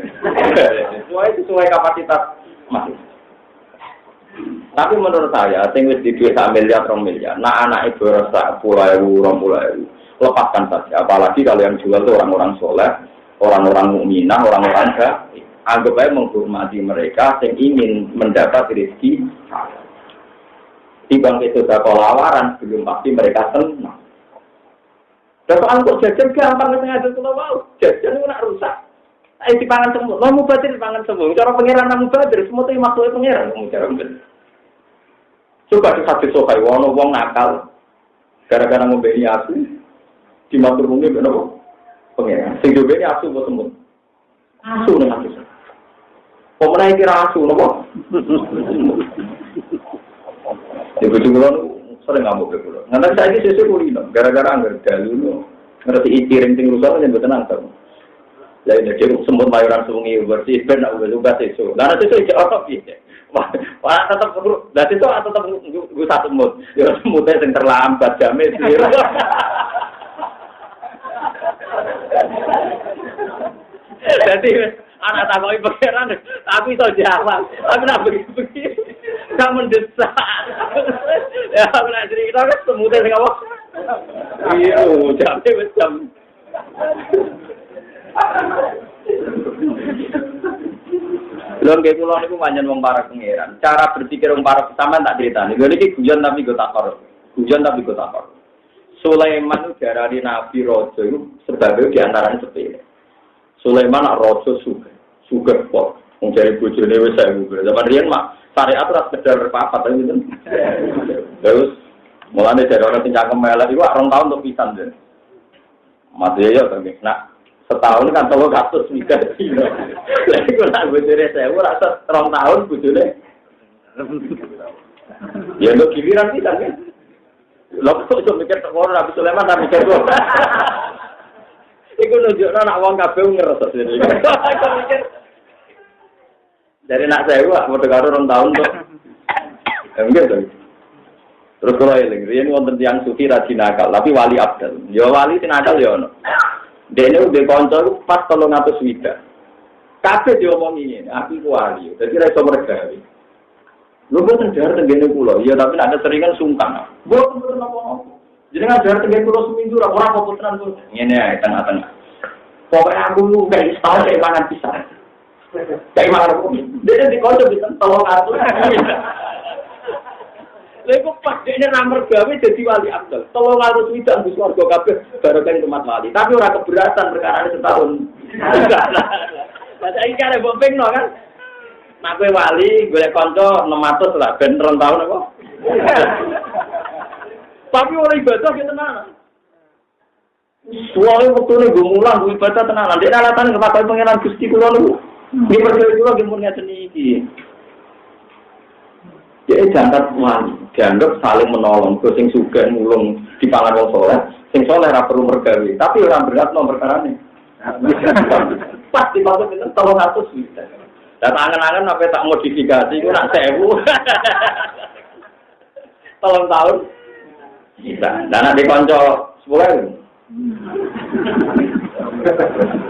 Sesuai kapasitas masih. Tapi menurut saya, tinggal di duit 1 miliar, 2 miliar. Nah anak ibu rasa 10.000, 20.000. Lepaskan saja. Apalagi kalau yang jual itu orang-orang soleh, orang-orang mukminah, orang-orang baik. Anggap aja menghormati mereka yang ingin mendapat rezeki. Dibang itu sudah kolawaran, belum pasti mereka senang. Dan soal kok jajan gampang nggak kalau mau jajan itu nak rusak. Ayo dipangan semua, mau batir dipangan semua. Cara pangeran kamu batir, semua itu maksudnya pangeran kamu cara batir. Coba di hati sokai, wong nakal, gara-gara mau beli asu, dimatur mungkin kenapa? Pangeran, sehingga beli asu buat semut, asu nih asu. Pemenang kira asu, kenapa? Ibu culon sering ngamuk ke pulau. Nanti saya ini sesuai kulino, gara-gara anggar dalu ngerti ikirin ting rusak aja betul nanti. Lainnya dia semut mayoran sungai bersih, benar juga sesuai. Karena sesuai jawab gitu. Wah tetap perlu, dan itu tetap gue satu semut. Ya semutnya yang terlambat jamin. Jadi anak takoi pangeran, aku iso jawab. Aku nak begitu. Gak mendesak. Ya, benar cerita kan semutnya sing apa? Iya, jamnya wis jam. Lha nggih kula niku panjen wong para pangeran. Cara berpikir wong para pertama tak critani. Lha niki guyon tapi go takor. Guyon tapi go takor. Sulaiman itu diarani nabi raja itu sebabnya di antaranya sepele. Sulaiman raja sugih kok. Wong jare bojone wis 1000. Zaman riyen mak syariat ora sekedar papat gitu. Terus mulane dari orang sing cangkem elek iku 2 tahun untuk pisan den. Mati ya kan. Nah, setahun kan 300 mikir. Lah iku nak bojone 1000 ora 2 tahun bojone. Ya untuk giliran pisan kan. Lha kok mikir tok ora Nabi Sulaiman ta mikir kok. Iku nunjukno nak wong kabeh ngeres dene. Aku mikir dari nak saya mau dengar 2 tahun tuh, enggak tuh. Terus kalau yang rian wonten tiang sufi rajin nakal, tapi wali abdal. Ya wali sin nakal ya ono. Dene udah konco pas 300 wida. Kabeh diomongi, aku wali. Jadi ra iso mergawe. Lho boten jar tengene kula. Ya tapi ada seringan sungkan. Boten napa-napa. Jadi ngajar tengene kula seminggu ora apa-apa tenan kok. Ngene ae tengah-tengah. Pokoke aku gak iso kayak mangan pisang. Kayak mana pun, dia di kocok bisa tolong aku. Lalu pas dia nomor gawe jadi wali abdal. Tolong aku tidak bisa warga kabeh barokan tempat wali. Tapi orang keberatan perkara setahun. Baca ini kan ada bombing no kan? Nah gue wali, gue konco 600 lah, ben 2 tahun apa? Tapi orang ibadah kita mana? Soalnya waktu ini gue mulang, gue ibadah tenanan. Dia alatan kepakai pengenan Gusti kulo lu. Ini percaya juga gimana seni. Jadi jangan wali, dianggap saling menolong. Sing sugih mulung di pangan wong soleh, sing soleh ora perlu mergawe. Tapi orang berat nomor perkarane. Pas dimaksud itu 300 juta. Dan angen-angen apa tak modifikasi itu nak 1000. 3 tahun. Bisa. Dan nanti konco 10.000.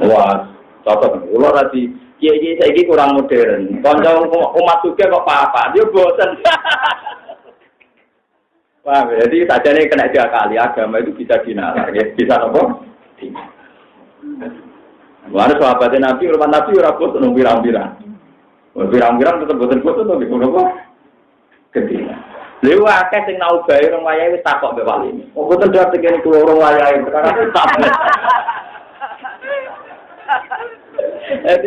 Wah, cocok. Ulo tadi kiai saiki kurang modern. Konco umat juga kok apa-apa, dia bosan. Wah, jadi sajane kena diakali agama itu bisa dinalar, ya. Bisa apa? Lalu sahabatnya Nabi, rumah Nabi ora bosan pirang-pirang. Pirang-pirang tetep bosan-bosan to ngono kok. Gede. Lha akeh sing nau bae orang wayahe wis takok mbek wali. Oh boten dak tekene kula orang wayahe perkara tak.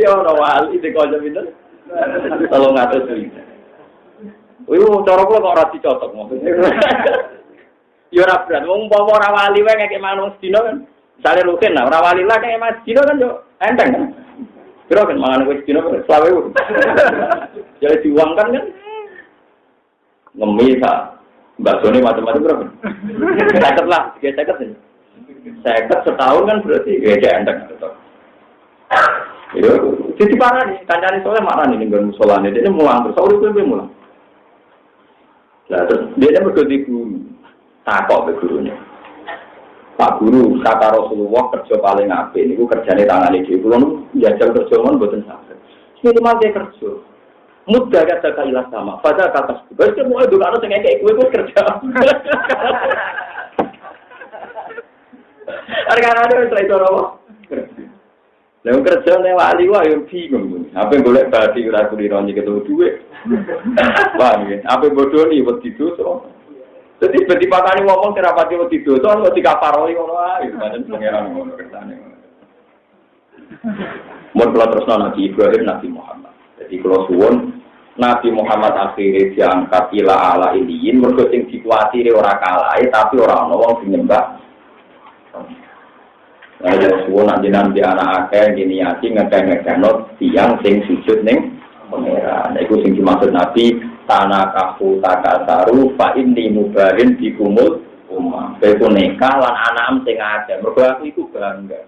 Ono wali di kanca pinten? 300 ribu. Cara kula kok ora dicocok maksudnya. Ya ora berat, wong umpama ora wali wae ngekek manung sedina kan. Misale rutin lah, ora wali lah kaya Mas Dino kan yo enteng kan. Kira kan mangan wis dino 20.000. Jadi diuangkan kan. Ngemi ta. Mbakone macam-macam berapa? 50 lah, 50. 50 setahun kan berarti gede enteng tetep. Yo, sisi parah nih, kancane soleh marah nih nggon musolane, dia mulang terus urip mulang. Lah terus dia berdoa guru. Takok ke gurunya. Pak Guru, kata Rasulullah kerja paling apik niku kerjane tangane dhewe. Kulo nu njajal kerja mon mboten saged. Minimal dia kerja. Mudah kata ilah sama. Pada kata wis mau itu karo sing ngekek kowe wis kerja. Arek-arek wis ra iso apa? Lah kerja nek wali wae bingung. Apa golek badi ora kulino nyekelo dhuwit. Wah, apa bodoni wedi dosa. Jadi betipakane ngomong terapati wedi dosa kok dikaparoi ngono ae, pancen pangeran ngono kersane. Mun kula terusno Nabi Ibrahim Nabi Muhammad. Jadi kula suwun Nabi Muhammad akhire diangkat ila ala iliyin mergo sing dikuatire ora kalahe tapi ora ana wong sing nyembah. Lah ya suwun nanti anak akeh niati ngekek-ngekekno tiyang sing sujud ning pangeran. Iku sing dimaksud Nabi tanah kafu takasaru fa inni mubarin dikumul umma. Beku nikah lan anak sing akeh. Mergo aku iku bangga.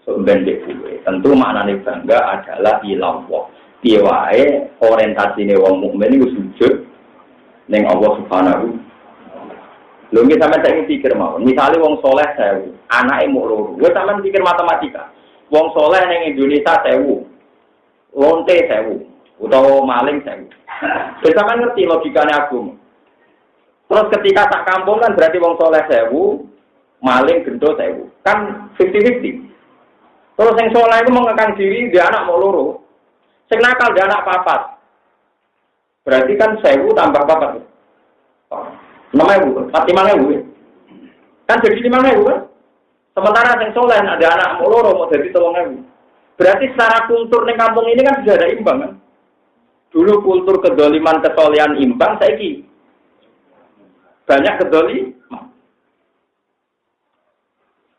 Sampeyan dhewe. Tentu maknane bangga adalah ilallah. Piye wae orientasine wong mukmin iku sujud ning Allah Subhanahu. Lho nggih sampeyan tak pikir mawon. Misale wong saleh 1000, anake mung 2. Wis sampeyan pikir matematika. Wong saleh ning Indonesia 1000. Lonte 1000 utawa maling 1000. Wis sampeyan ngerti logikane agama. Terus ketika sak kampung kan berarti wong saleh 1000, maling gendho 1000. Kan 50-50. Terus yang saleh iku mengekang diri dia anak mau 2. Sing nakal dia anak 4. Berarti kan 1000 tambah 4. 6.000, 5.000. Kan jadi 5.000 kan? Sementara yang soleh ada anak mau 2 mau jadi 3.000. Berarti secara kultur di kampung ini kan sudah ada imbang kan? Dulu kultur kedoliman kesolehan imbang, saiki banyak kedoliman.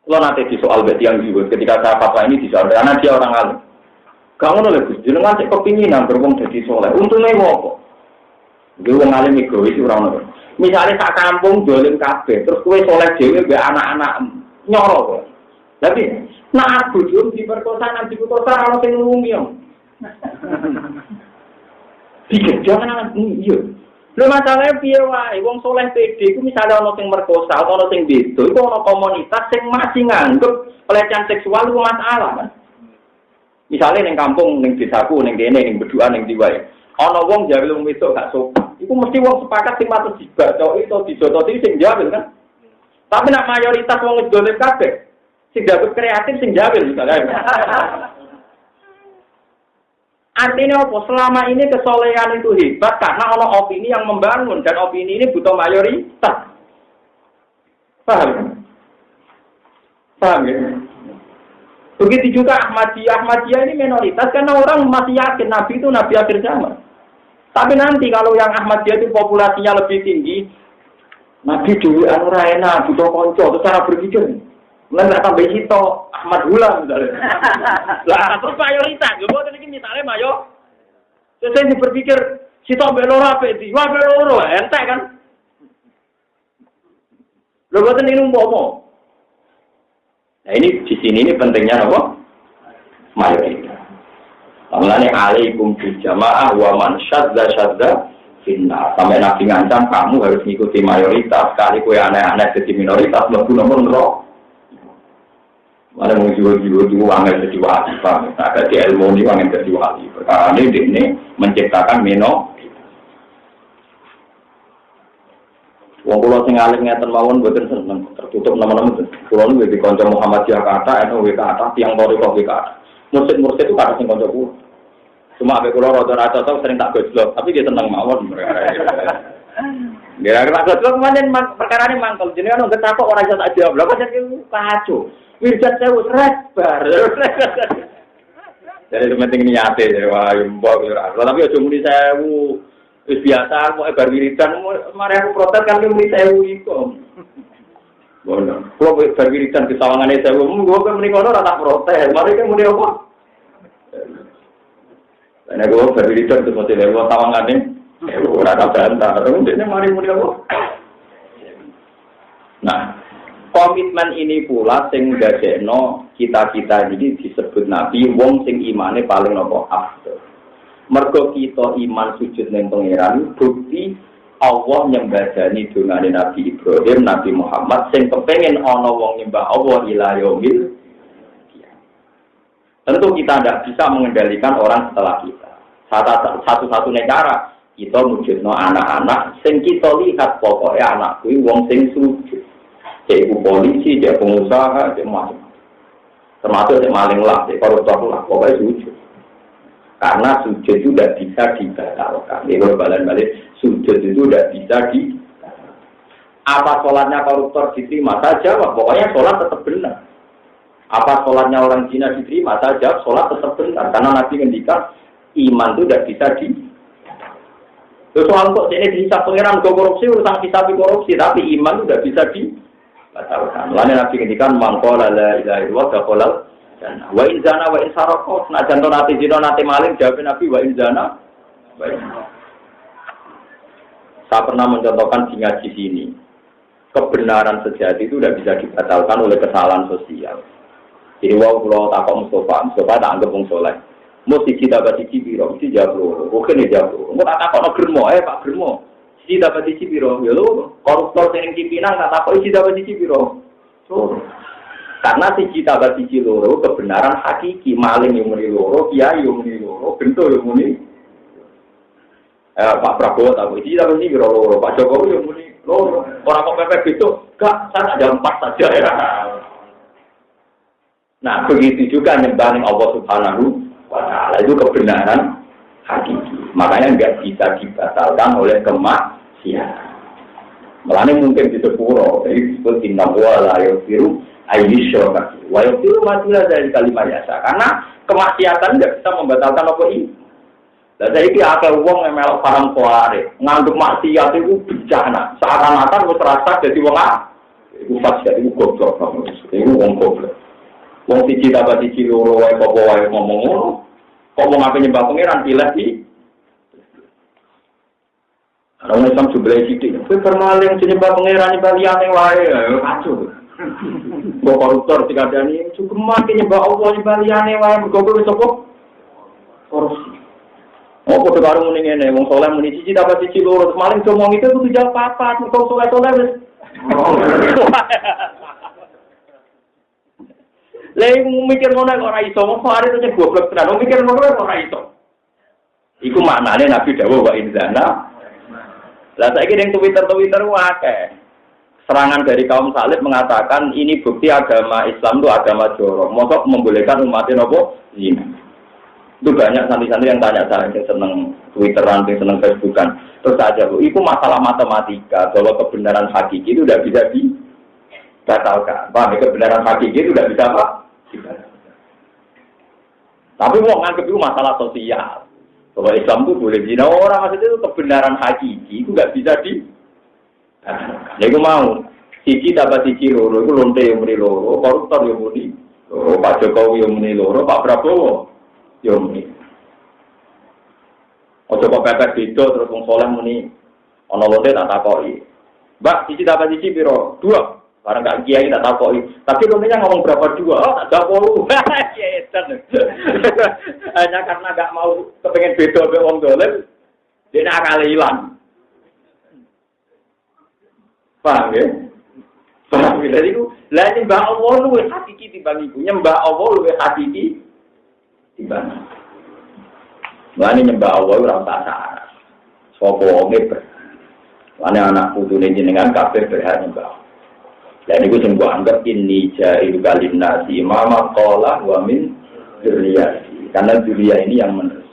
Kalau nanti di soal beti yang disebut ketika saya papa ini disoal karena dia orang alim. Kamu nolak Gus, jenengan cek kepinginan berwong jadi soleh. Untungnya apa? Dia wong alim egois orang nolak. Misalnya sak kampung dolim kabeh, terus kue soleh dhewe be anak-anak nyoro kok. Tapi nak bojo diperkosa nang diperkosa ana sing ngumi yo. Jangan anak iya. Lho masalahnya piye wae wong soleh PD iku misale ana sing merkosa atau ana sing beda, iku ana komunitas sing masih nganggep pelecehan seksual iku masalah kan. Misale ning kampung ning desaku ning kene ning Beduan ning Diwae. Ana wong jare wong wedok gak sopan. Iku mesti wong sepakat sing patut dibacoki to dijototi sing jawel kan. Tapi nek mayoritas wong ngedolim kabeh, sing dapat kreatif sing jawel misalnya. Artinya apa? Selama ini kesolehan itu hebat karena ada opini yang membangun dan opini ini butuh mayoritas. Paham? Paham ya? Begitu juga Ahmadiyah ini minoritas karena orang masih yakin Nabi itu Nabi akhir zaman. Tapi nanti kalau yang Ahmadiyah itu populasinya lebih tinggi, Nabi dulu enak, butuh konco, itu cara berpikir. Nggak tambah itu Ahmad Hulam misalnya. Lah terus mayoritas, gue ini misalnya mayo. Terus saya berpikir situ beloro apa itu? Wah beloro, entek kan? Lo buat ini umpomo. Nah ini di sini ini pentingnya apa? Mayoritas. Mengenai alaikum bil jamaah wa man syadda Finna. Sampai Nabi ngancam kamu harus mengikuti mayoritas. Kali kue aneh-aneh jadi minoritas, nomor neraka. Mana mau jiwa-jiwa itu angin jadi wali, Pak. Ada di ilmu ini angin jadi wali. Perkara ini menciptakan minoritas. Wong kula sing alim ngeten mawon mboten seneng tertutup nama-nama itu. Kula niku di kanca Muhammadiyah kata atau kata tiang tori kok kata. Mursid-mursid itu kata sing kanca kula. Cuma abe kula rada cocok sering tak gojlok, tapi dia seneng mawon mereka. Dia tak gojlok pancen perkarane mangkel jenengan nang ketakok ora iso tak jawab. Lha pancen kacau. Wirjat sewu bar. Jadi penting niate wah mbok ora. Tapi aja muni sewu. Wis biasa kok bar wiridan mari aku protes kan muni sewu iku. Ngono. Kok bar wiridan kesawangane sewu monggo muni kono ora tak protes. Mari kan muni apa? Nek kok bar wiridan terus mesti lewat sawangane ora tak bantah. Dene mari muni apa? Nah, komitmen ini pula sing ndadekno kita-kita ini disebut Nabi wong sing imane paling napa afdal. Mergo kita iman sujud ning pangeran bukti Allah nyembadani dongane Nabi Ibrahim, Nabi Muhammad sing kepengin ana wong nyembah Allah ila yaumil qiyamah. Tentu kita tidak bisa mengendalikan orang setelah kita. Satu-satunya cara kita wujudno anak-anak sing kita lihat pokoknya anak kuwi wong sing sujud. Cek polisi, cek pengusaha, cek macam. Termasuk cek maling lah, cek koruptor lah, pokoknya sujud. Karena sujud itu tidak bisa dibatalkan. Ini kalau balik sujud itu tidak bisa dibatalkan. Apa sholatnya koruptor diterima saja, pokoknya sholat tetap benar. Apa sholatnya orang Cina diterima saja, sholat tetap benar. Karena Nabi ngendikan iman itu tidak bisa dibatalkan. Terus soal kok ini bisa pengiran korupsi, urusan kita korupsi, tapi iman itu tidak bisa dibatalkan. Lalu Nabi ngendikan mangkola la ilaha illallah dakhalal jannah. Wa in zana wa in sarqa, senajan to nate zina nate maling jawab Nabi wa in zana wa in. Saya pernah mencontohkan di ngaji sini. Kebenaran sejati itu tidak bisa dibatalkan oleh kesalahan sosial. Jadi wow kalau takut Mustafa tak anggap wong soleh. Mesti kita dapat cibiro, mesti jawab. Oke nih jawab. Enggak takut no germo, Pak germo. Mesti dapat cibiro, ya lo. Koruptor yang pimpinan tak takut mesti dapat cibiro. So, karena si cita bagi loro kebenaran hakiki, maling yang muni loro, kiai yang muni loro, bentuk yang muni. Pak Prabowo tahu cita bagi loro, Pak Jokowi yang muni loro. Orang kok pepek itu, gak, saya ada 4 saja ya. Nah begitu juga nyembah Allah Subhanahu wa Ta'ala itu kebenaran hakiki. Makanya nggak bisa dibatalkan oleh kemaksiatan. Melane mungkin di sepuro, jadi disebut inna wa la yufiru ayyusyraka. Wa yufiru matilah dari kalimat yasa. Karena kemaksiatan nggak bisa membatalkan apa ini. Dan saya ini akal wong yang melok paham kuare, nganggep maksiat itu bencana. Seakan-akan wis terasa jadi wong itu fasik itu goblok, itu wong goblok. Wong siji dapat siji loro wae apa wae ngomong ngono. Kok mau ngapain nyembah pangeran pilih di orang Islam jumlah sidik. Kowe permaling nyembah pangeran nyembah liyane wae kacau. Kok koruptor dikandani cukup mati nyembah Allah nyembah liyane wae mergo wis apa? Korupsi. Oh kok karo muni ngene wong saleh muni siji dapat siji loro maling ngomong itu kudu jawab papat mergo saleh-saleh wis. Lha mikir ngono kok ora iso, mok are itu goblok tenan. Mikir ngono kok ora iso. Iku maknane Nabi dawuh wa inzana. Lah saiki ning Twitter akeh. Serangan dari kaum salib mengatakan ini bukti agama Islam itu agama jorok. Mosok membolehkan umatnya nopo zina. Itu banyak santri-santri yang tanya saya yang seneng Twitteran, yang seneng Facebookan. Terus aja Bu, itu masalah matematika bahwa kebenaran hakiki itu tidak bisa dibatalkan. Paham? Kebenaran hakiki itu tidak bisa apa? Tapi mau nganggep itu masalah sosial. Bahwa Islam itu boleh zina orang maksudnya itu kebenaran hakiki itu nggak bisa di. Nah, itu mau siji dapat siji loro itu lonte yang muni loro, koruptor yang muni loro, Pak Jokowi yang muni loro, Pak Prabowo yang muni. Ojo kok pepet beda terus wong saleh muni ana lonte tak takoki. Mbak, siji dapat siji piro? 2. Barang gak kiai tak takoki. Tapi lontenya ngomong berapa 2? Oh, tak 20. Kiai edan. Hanya karena gak mau kepengen beda mbek wong dolim, dene akale ilang. Paham ya? Paham ya? Jadi lah nyembah Allah luwih hakiki timbang iku. Nyembah Allah luwih hakiki timbang. Mulane nyembah Allah ora usah syarat. Sapa wonge ber. Mulane anak putune jenengan kabeh berhak nyembah. Lah niku sing mbok anggap inni ja'il kalin nasi mama qala wa min dzurriyyati. Karena dzurriyyah ini yang menerus.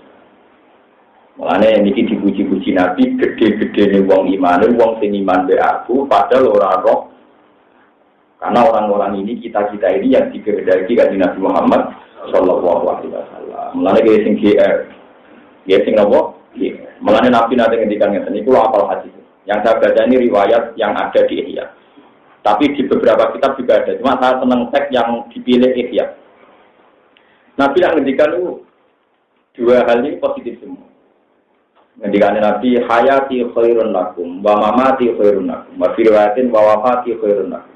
Mulane niki dipuji-puji Nabi gede-gedene wong imane wong sing iman be aku padahal ora roh. Karena orang-orang ini kita-kita ini yang dikehendaki kanjeng Nabi Muhammad sallallahu alaihi wasallam. Mulane ge sing GR. Ge sing apa? Mulane Nabi nate ngendikan ngeten niku apal hadis. Yang saya baca ini riwayat yang ada di Ihya. Tapi di beberapa kitab juga ada. Cuma saya senang teks yang dipilih Ihya. Nabi yang ngendikan itu dua hal ini positif semua. Ngendikan Nabi hayati khairun lakum wa mamati khairun lakum wa firwatin wa wafati khairun lakum.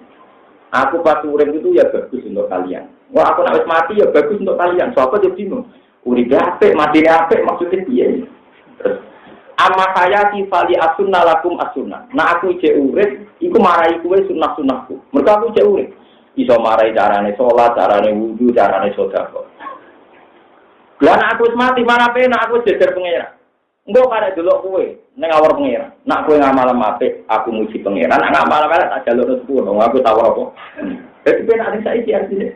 Aku pas urip itu ya bagus untuk kalian. Wah aku nak mati ya bagus untuk kalian. Sopo yo bingung. Urip apik, mati apik maksudnya piye? Terus amma hayati fali asunna lakum asunna. Nah aku cek urip iku marai kowe sunah-sunahku. Mergo aku cek urip. Iso marai carane salat, carane wudu, carane sedekah. Lah nek aku mati mana penak aku jejer pangeran. Engko karek delok kowe ning awor pangeran. Nak kowe ngamal apik, aku muji pangeran. Nak ngamal apik tak jaluk sepuro, aku tahu apa. Dadi penak ning saiki artine.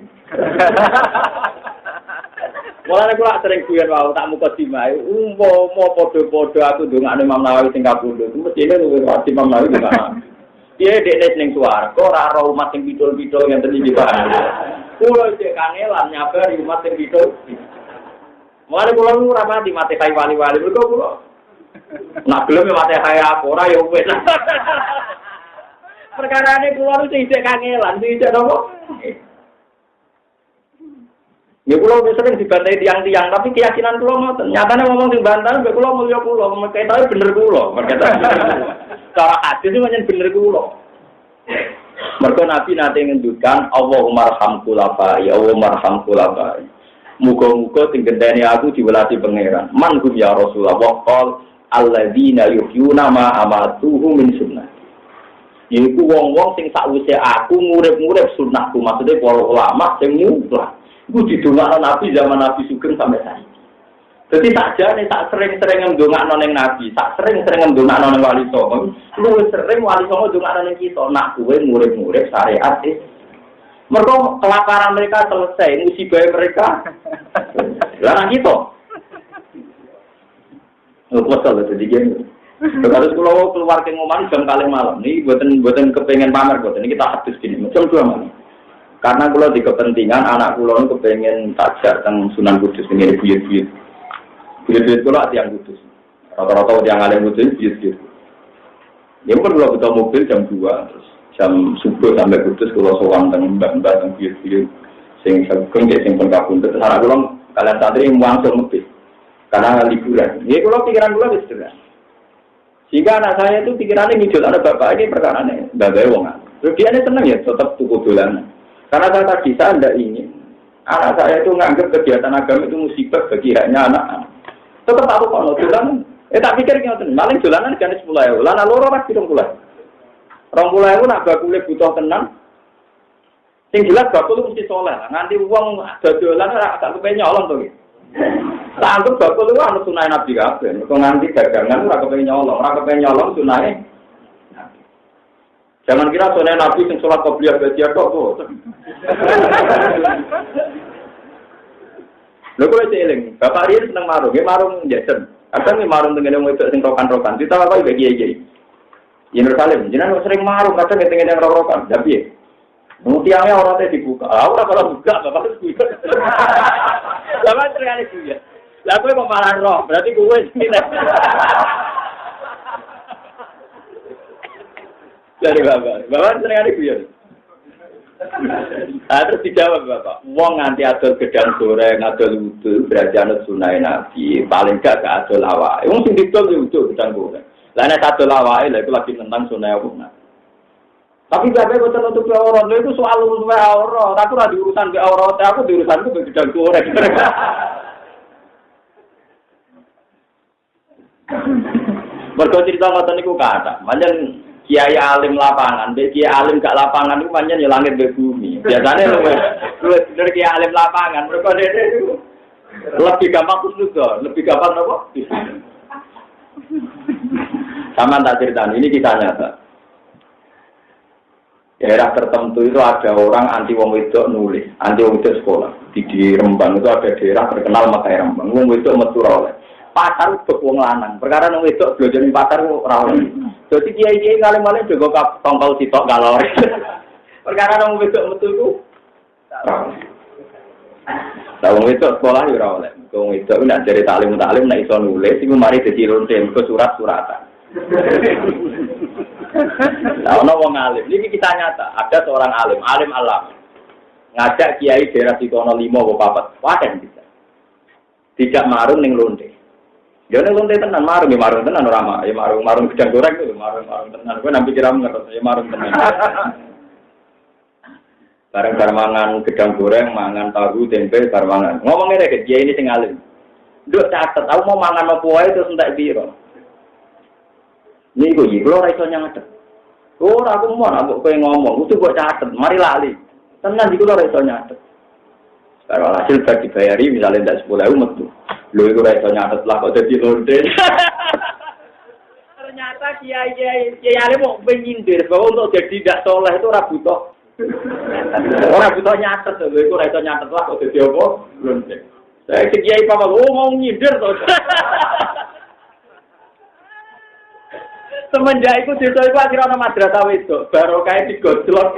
Mulane kula sering guyon wae tak muka dimae. Umpama padha-padha aku ndongakne Imam Nawawi sing kapundhut, mestine luwih wajib Imam Nawawi ndongakne. Piye dekne ning swarga ora ora umat sing pidul-pidul ngenten iki Pak. Kula cek kangelan nyabari umat sing pidul. Mulane kula ora mati mati kai wali-wali mergo kula. Nak gelem mati kai aku ora ya wis. Perkarane kula nu sing kangelan, sing napa? Ya kula wis sering dibantai tiang-tiang, tapi keyakinan kula ngoten. Nyatane ngomong sing bantal, mbek kula mulya kula, ketoke bener kula. Cara hadis iki pancen bener kula. Mergo Nabi nate ngendukan Allahumma arhamku lafa'i, Allahumma arhamku lafa'i. Muga-muga sing gendene aku diwelasi pangeran. Man hum ya Rasulullah qol alladzina yuhyuna ma amatuhu min sunnah. Iku wong-wong sing sakwise aku ngurip-ngurip sunnahku, maksudnya para ulama sing mutlak. Iku didongakno Nabi zaman Nabi Sugeng sampai saiki. Dadi sakjane tak sering-sering ndongakno ning Nabi, tak sering-sering ndongakno ning Wali Songo. Luwih sering Wali Songo ndongakno ning kita, nak kowe ngurip-ngurip syariat iki. Mergo kelaparan mereka selesai, musibah mereka. Lah nang kita. Kuwasal dadi gini. Terus kalau keluar ke ngoman jam kalih malam, ini buatan kepengen pamer buatan ini kita habis gini, jam 2 malam. Karena kalau di kepentingan anak pulau itu kepengen tajak tentang Sunan Kudus ini buyut-buyut. Buyut-buyut pulau tiang Kudus. Rata-rata tiang alim Kudus buyut-buyut. Ya kan kalau kita mobil jam 2 terus jam subuh sampai Kudus kalau sowan tentang mbak-mbak tentang buyut-buyut. Sing sageng sing pun kabun terus anak pulau kalian santri langsung mobil. Karena liburan. Ya kalau pikiran pulau itu sederhana. Jika anak saya itu pikirannya ngidul ada bapak ini perkaranya bapak wong. Terus dia ini senang ya tetap tuku dolanan. Karena saya tidak ingin anak saya itu menganggap kegiatan agama itu musibah bagi haknya anak-anak. Tetap aku kalau dolanan, tak pikir ngeten, maling dolanan kan 10.000, lana loro ora 70.000. 20.000 nak bakule butuh tenang. Sing jelas bakul mesti soleh. Nganti wong dodolan ora gak kepengin nyolong to iki. Tak anggap bakul itu anu sunah Nabi kabeh. Kok nganti dagangan ora kepengin nyolong sunahe. Jangan kira sunah Nabi sing salat qobliyah ba'diyah tok to. Lho kok eling, Bapak Riyen seneng marung, nggih marung jajan. Kadang nggih marung tengene wong wedok sing rokan-rokan. Ditawaki iki kiai-kiai. Yen Yerusalem, jenengan sering marung kadang tengene rokan. Lah piye? Mutiangnya orangnya dibuka. Ora kalau buka, Bapak wis buka. Bapak terkali buka. Lah kowe kok malah roh, berarti kowe sing dari bapak sering ada guyon. Terus dijawab bapak, wong nganti adol gedang goreng, adol wudu, berarti anut sunai Nabi, paling gak adol awake. Wong sing didol wudu gedang goreng. Lah nek adol awake lha iku lagi tentang sunai apa. Tapi bapak boten untuk orang, lha itu soal urusan aurat, aku ora diurusan ke aurat, aku diurusanku ke gedang goreng. Mergo cerita ngoten niku kathah. Pancen kiai alim lapangan, kiai alim gak lapangan itu pancen ya langit be bumi. Biasanya lu bener kiai alim lapangan, mereka itu lebih gampang khusnuzon, lebih gampang apa? Sama tak cerita ini kita nyata. Daerah tertentu itu ada orang anti wong wedok nulis, anti wong wedok sekolah. Di Rembang itu ada daerah terkenal Makai Rembang. Wong wedok metu ra oleh. Pasar untuk wong lanang. Perkara wong wedok blojone pasar ora oleh. Dadi kiai-kiai kali-kali jaga tongkol sitok galor. Perkara wong wedok metu iku. Lah wong wedok sekolah yo ora oleh. Wong wedok nek jare taklim nek iso nulis iku mari dadi lonten ke surat-suratan. Nah, ono wong alim. Ini kita nyata. Ada seorang alim alam. Ngajak kiai daerah Sikono 5 apa 4. Waden bisa. Tidak marung ning lonte. Yo ning lonte tenan marung tenan ora mak. Ya marung gedang goreng itu marung tenan. Kowe nampi kira ngerti ya marung tenan. Bareng-bareng mangan gedang goreng, mangan tahu, tempe, bareng mangan. Ngomong ngene kiai ini sing alim. Nduk catet, aku mau mangan opo wae terus entek piro. Ini gue kalau raiso nyatet. Oh, aku mau nak kau ngomong, itu buat catet. Mari lali. Tenang di kalau raiso nyatet. Kalau hasil gak dibayari, misalnya tidak 10.000 metu. Lo itu raiso nyatet lah, kau jadi lonte. Ternyata kiai mau menyindir bahwa untuk jadi tidak soleh itu rabutoh. Orang butuh nyatet, lo itu raiso nyatet lah, kau jadi apa? Lonte. Saya kiai papa, mau nyindir tuh. Semenjak itu desa itu akhirnya ada madrasah wedok, baru kayak digojlok.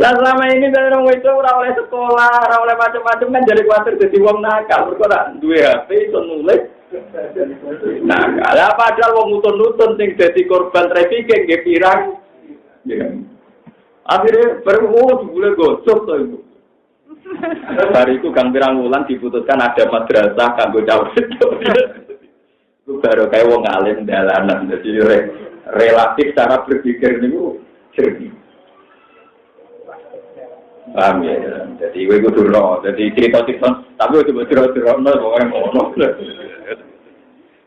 Lah selama ini dari orang wedok ora oleh sekolah, ora oleh macam-macam kan jadi kuatir jadi wong nakal. Mergo ora duwe HP iso nulis. Nakal. Lah padahal wong nutun-nutun sing dadi korban trafficking nggih pirang. Akhirnya baru boleh gosok to itu. Hari itu Kang Pirang Wulan diputuskan ada madrasah kanggo cawet. Baru kayak wong alim dalanan, jadi relatif cara berpikir niku jernih. Paham ya? Jadi gue kudu roh, jadi cerita-cerita, tapi gue coba cerita-cerita nol, pokoknya ngono.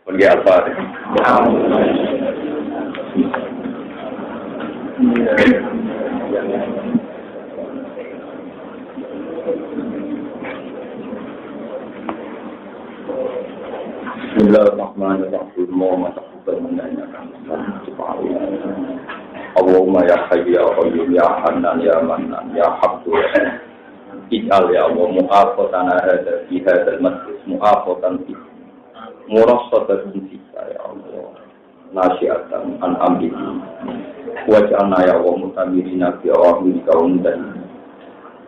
Pergi apa? Bismillahirrahmanirrahim. Muhammad menanyakan Allahumma ya hayy ya qayyum ya hannan ya mannan ya habdu ij'al ya Allah mu'afatana hadha fi hadzal majlis mu'afatan fi murassatan fi ya Allah nasi'atan an amrika waj'alna ya Allah mutamirina fi awamrika wa mudallina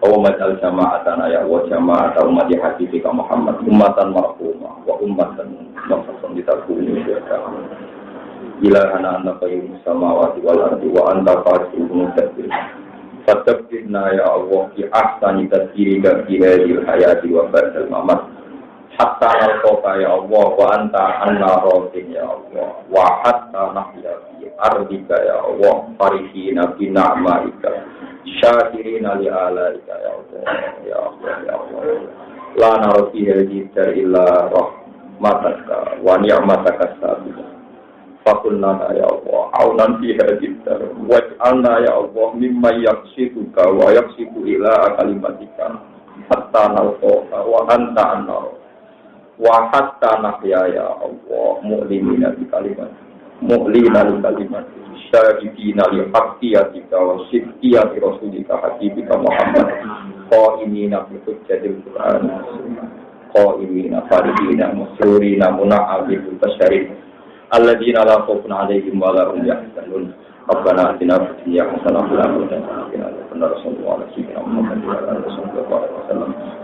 Allahumma jama'atana ya wa jama'at ummati habibika Muhammad ummatan marhumah wa ummatan mafsatan ditakuni ya Allah ilahana anta qayyumus samawati wal ardi wa anta qadirul mudabbir fatabirna ya Allah fi ahsani tadbirika fi hadhil hayati wa ba'dal mamat hatta nalqaka ya Allah wa anta anna radin ya Allah wa hatta nahya fi ardika ya Allah farihina bi ni'matika syakirina li alaika ya Allah ya Allah ya Allah la narati hadhihi illa rahmataka wa ni'mataka sabila fakulna ya Allah aunan fi hadhihi waj'alna ya Allah mimma yaqsiduka wa yaqsidu ila kalimatika hatta nalqaka wa anta anna wa hatta nahya ya Allah mu'minina bi kalimatika mu'lina li kalimatika syahidina li haqqiyatika wa sidqiyati rasulika habibika Muhammad qaimina bi hujjatil Qur'an qaimina farihina musrurina muna'abil tasharif alladzina la khaufun 'alaihim wa la hum yahzanun Rabbana atina fid dunya hasanah wa fil akhirati hasanah wa qina adzabannar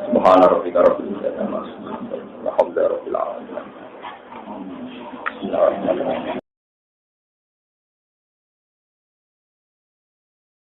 subhana rabbika rabbil